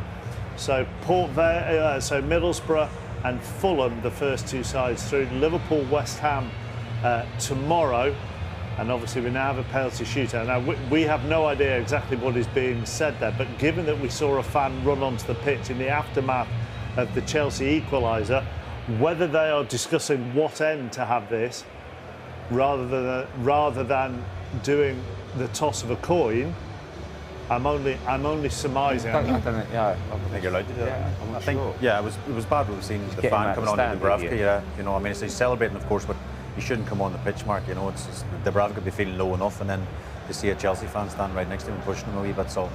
So Middlesbrough and Fulham, the first 2 sides through. Liverpool, West Ham tomorrow. And obviously we now have a penalty shootout. Now, we have no idea exactly what is being said there, but given that we saw a fan run onto the pitch in the aftermath of the Chelsea equaliser, whether they are discussing what end to have this, rather than doing the toss of a coin, I'm only surmising. I don't know. Yeah, I think you're allowed to do that. Yeah, I'm not sure. Yeah, it was bad what we've seen the getting fan out coming of on the to Dubravka. stand, Yeah, you know, I mean, he's celebrating, of course, but he shouldn't come on the pitch, Mark. You know, it's Dubravka be feeling low enough, and then to see a Chelsea fan stand right next to him and pushing him a wee bit. So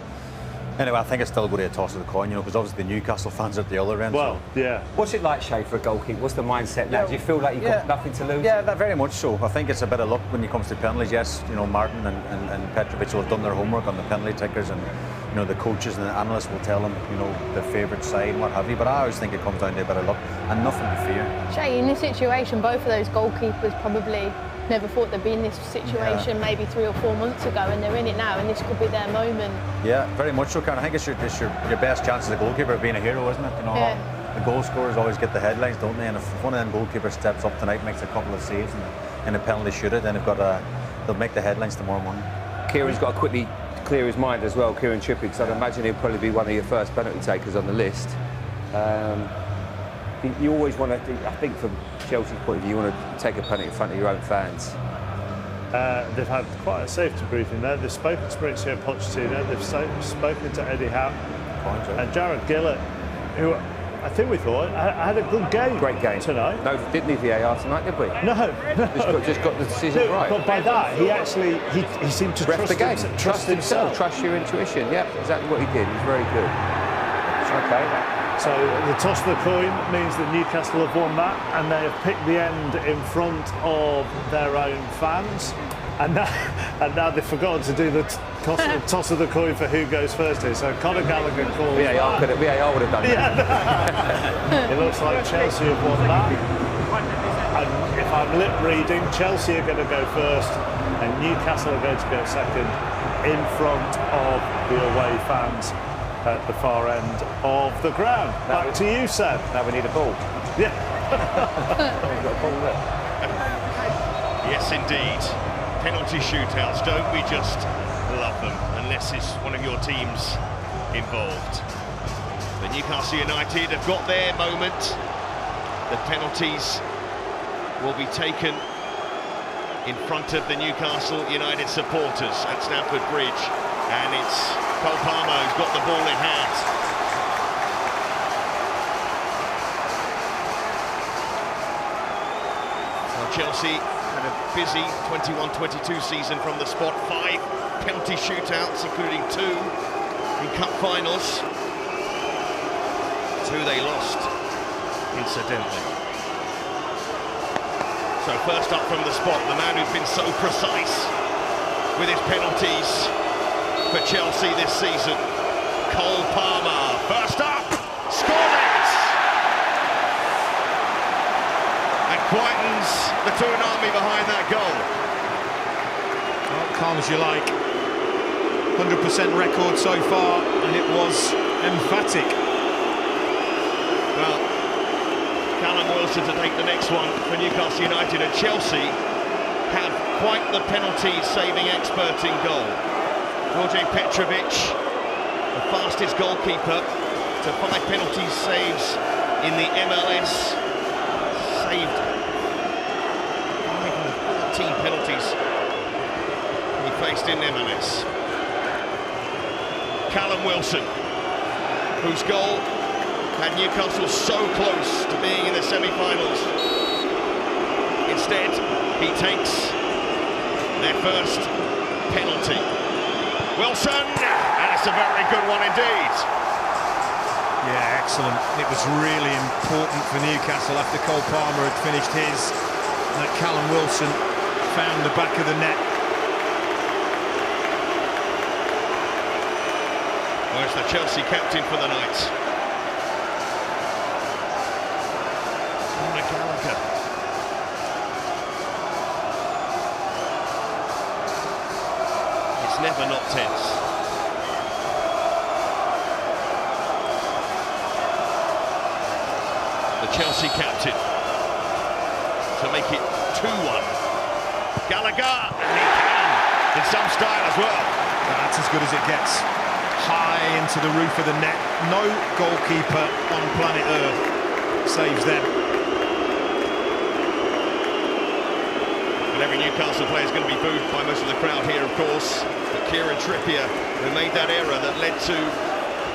anyway, I think it's still going to be a toss of the coin, you know, because obviously the Newcastle fans are at the other end. Well, so. yeah. What's it like, Shay, for a goalkeeper? What's the mindset now? Do you feel like you've got nothing to lose? Yeah, very much so. I think it's a bit of luck when it comes to penalties. Yes, you know, Martin and Petrovic will have done their homework on the penalty takers, and you know, the coaches and the analysts will tell them, you know, the favourite side and what have you. But I always think it comes down to a bit of luck and nothing to fear. Shay, in this situation, both of those goalkeepers probably never thought they'd be in this situation maybe 3 or 4 months ago, and they're in it now, and this could be their moment. Yeah, very much so, Karen. I think it's your best chance as a goalkeeper of being a hero, isn't it? You know, the goal scorers always get the headlines, don't they? And if one of them goalkeepers steps up tonight, makes a couple of saves and a penalty shootout, then they'll make the headlines tomorrow morning. Kieran's got to quickly clear his mind as well, Kieran Trippier, because I'd imagine he'll probably be one of your first penalty takers on the list. You always want to, I think from Chelsea's point of view, you want to take a penalty in front of your own fans. They've had quite a safety briefing there. They've spoken to Mauricio Pochettino, they've spoken to Eddie Howe, and Jared Gillett, who I think we thought had a good game. Great game tonight. No, didn't need VAR tonight, did we? No. Just got the decision right. But by that, he seemed to Ref the game. trust himself. Trust your intuition. Yeah, exactly what he did. He's very good. Okay. So the toss of the coin means that Newcastle have won that, and they have picked the end in front of their own fans. And now they've forgotten to do the toss of the coin for who goes first here. So Conor Gallagher calls VAR would have done that. It looks like Chelsea have won that. And if I'm lip reading, Chelsea are going to go first, and Newcastle are going to go second, in front of the away fans at the far end of the ground. Back to you, Seb. Now we need a ball. Yeah. We've got a ball there. Yes, indeed. Penalty shootouts, don't we just love them, unless it's one of your teams involved. The Newcastle United have got their moment. The penalties will be taken in front of the Newcastle United supporters at Stamford Bridge, and it's Cole Palmer who's got the ball in hand. Well, Chelsea had a busy 21-22 season from the spot. 5 penalty shootouts, including 2 in cup finals. 2 they lost, incidentally. So first up from the spot, the man who's been so precise with his penalties for Chelsea this season, Cole Palmer. First up, scored it! And quietens the tsunami behind that goal. Well, calm as you like. 100% record so far, and it was emphatic. Well, Callum Wilson to take the next one for Newcastle United, and Chelsea have quite the penalty-saving expert in goal. Jorge Petrovic, the fastest goalkeeper to 5 penalty saves in the MLS. Saved 14 penalties he faced in MLS. Callum Wilson, whose goal had Newcastle so close to being in the semi-finals. Instead, he takes their first penalty. Wilson, and it's a very good one indeed. Yeah, excellent. It was really important for Newcastle after Cole Palmer had finished his, that Callum Wilson found the back of the net. Well, it's the Chelsea captain for the night. Conor Gallagher. It's never not tense. The Chelsea captain to make it 2-1. Gallagher, and he can in some style as well. That's as good as it gets. High into the roof of the net. No goalkeeper on planet Earth saves them. Well, every Newcastle player is going to be booed by most of the crowd here, of course. But Kieran Trippier, who made that error that led to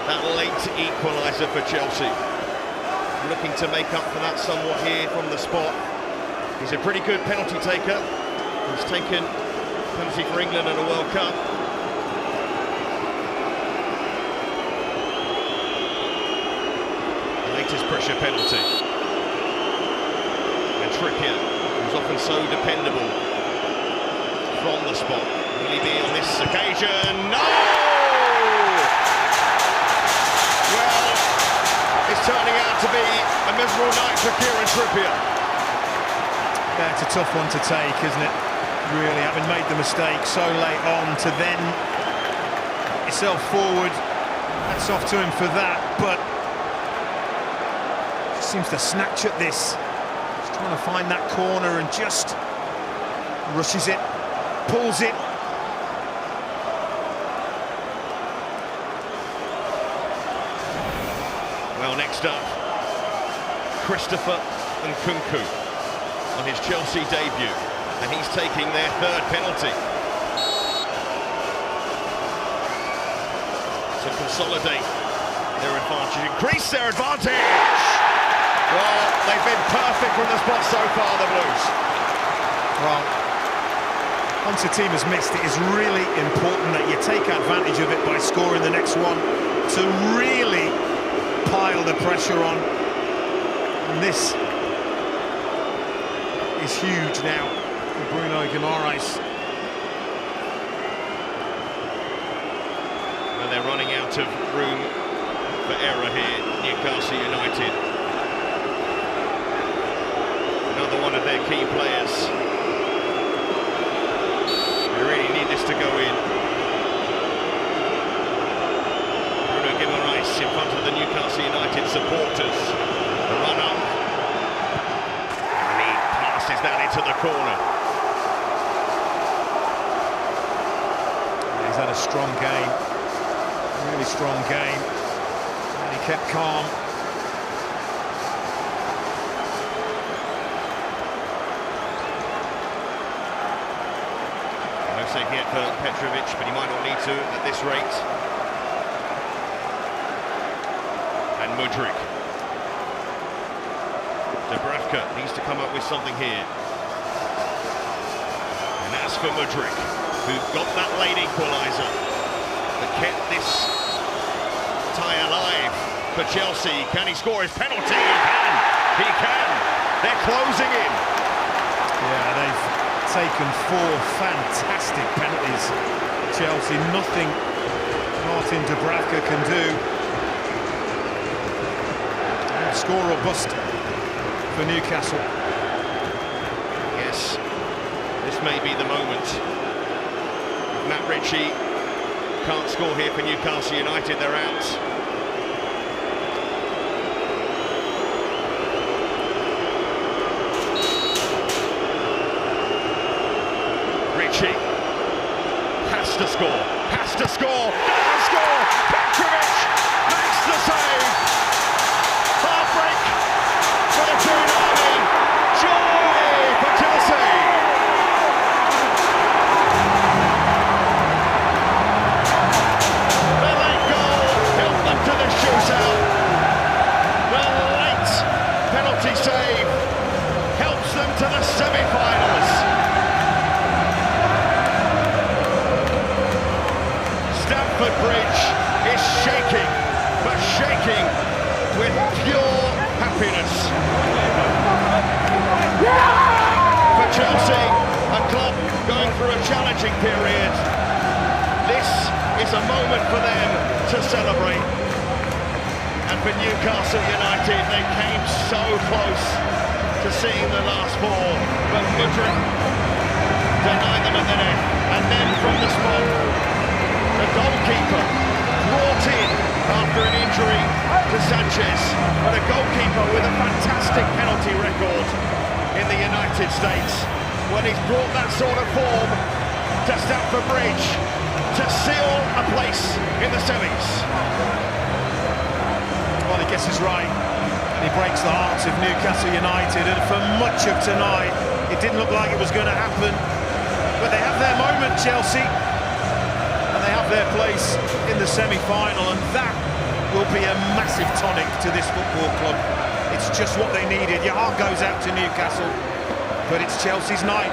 that late equaliser for Chelsea, looking to make up for that somewhat here from the spot. He's a pretty good penalty taker. He's taken penalty for England at a World Cup. The latest pressure penalty. And Trippier, who's often so dependable from the spot. Will he be on this occasion? No! Well, it's turning out to be a miserable night for Kieran Trippier. Yeah, it's a tough one to take, isn't it? Really, having made the mistake so late on, to then yourself forward. That's off to him for that, but he seems to snatch at this. He's trying to find that corner and just rushes it, pulls it. Well, next up, Christopher Nkunku on his Chelsea debut, and he's taking their third penalty. To consolidate their advantage, increase their advantage! Well, they've been perfect from the spot so far, the Blues. Well, once a team has missed, it is really important that you take advantage of it by scoring the next one to really pile the pressure on. And this is huge now for Bruno Guimaraes. Well, they're running out of room for error here, Newcastle United. Another one of their key players. They really need this to go in. Bruno Guimaraes in front of the Newcastle United supporters. The run up. And he passes that into the corner. He's had a strong game, really strong game, and he kept calm. No save yet for Petrovic, but he might not need to at this rate. And Mudryk. Dubravka needs to come up with something here. And as for Mudryk, who got that late equaliser, but kept this tie alive for Chelsea. Can he score his penalty? He can! He can! They're closing in. Yeah, they've taken 4 fantastic penalties. Chelsea, nothing Martin Dubravka can do. Score or bust for Newcastle. Yes, this may be the moment. Matt Ritchie can't score here for Newcastle United, they're out. Ritchie has to score, doesn't score! Petrovic makes the save! Heartbreak for the Green Army, joy for Chelsea! The late goal helped them to the shootout. The late penalty save helps them to the semi-finals. Stamford Bridge is shaking, but shaking with pure happiness. For Chelsea, a club going through a challenging period, this is a moment for them to celebrate. And for Newcastle United, they came so close to seeing the last 4, but Mudryk denied them at the net. And then from the spot, the goalkeeper brought in after an injury to Sanchez, but a goalkeeper with a fantastic penalty record in the United States. When he's brought that sort of form to Stamford Bridge to seal a place in the semis. Well, he guesses right, and he breaks the hearts of Newcastle United, and for much of tonight, It didn't look like it was going to happen, but they have their moment, Chelsea, and they have their place in the semi-final, and that will be a massive tonic to this football club. It's just what they needed. Your heart goes out to Newcastle, but it's Chelsea's night.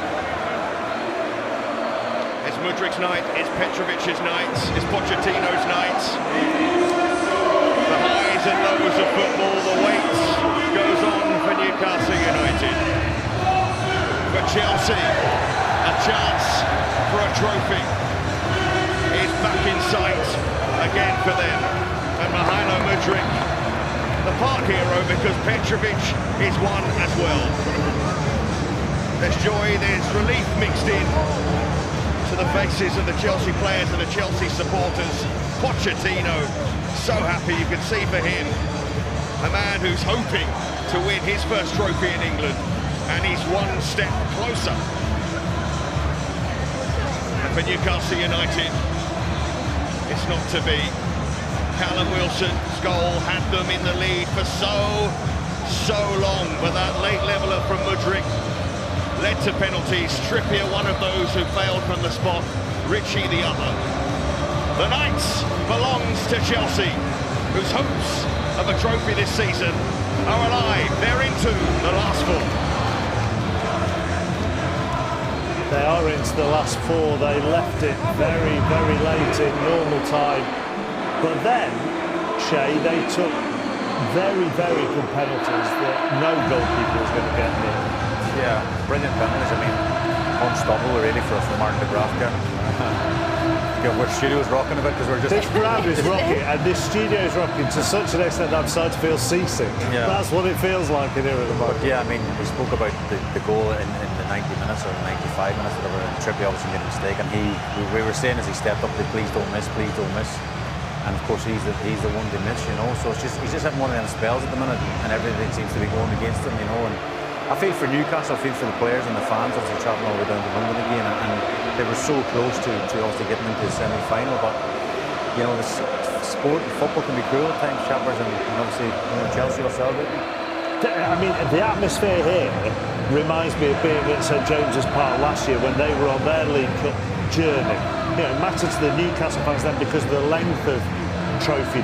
It's Mudryk's night, it's Petrovic's night, it's Pochettino's night. The highs and lows of football, the weight goes on for Newcastle United. For Chelsea, a chance for a trophy is back in sight again for them. And Mihajlo Mudryk, the park hero, because Petrovic is one as well. There's joy, there's relief mixed in to the faces of the Chelsea players and the Chelsea supporters. Pochettino, so happy, you can see for him, a man who's hoping to win his first trophy in England, and he's one step closer. And for Newcastle United, it's not to be. Callum Wilson's goal had them in the lead for so long, but that late leveller from Mudryk led to penalties. Trippier, one of those who failed from the spot, Ritchie the other. The night belongs to Chelsea, whose hopes of a trophy this season are alive. They're into the last four. They are into the last four. They left it very late in normal time. But then, Shay, they took very good penalties that no goalkeeper was going to get near. Yeah, brilliant penalties. I mean, unstoppable really for Martin de Graaf. Our studio's rocking a bit because we're just... This ground is rocking, and this studio is rocking to such an extent that I'm starting to feel seasick. Yeah. That's what it feels like in here at the moment. Yeah, I mean, we spoke about the goal in the 90 minutes or 95 minutes, whatever, and Trippier obviously made a mistake, and we were saying as he stepped up, please don't miss. And of course he's the one to miss, you know. So he's just having one of them spells at the minute, and everything seems to be going against him, you know. And I feel for Newcastle, I feel for the players and the fans, obviously travelling all the way down to London again, and they were so close to obviously getting into the semi-final. But you know, the sport, football can be cruel at times, chappers, and obviously Chelsea will celebrate. I mean, the atmosphere here reminds me of being at St James's Park last year when they were on their League Cup journey. You know, it mattered to the Newcastle fans then because of the length of trophy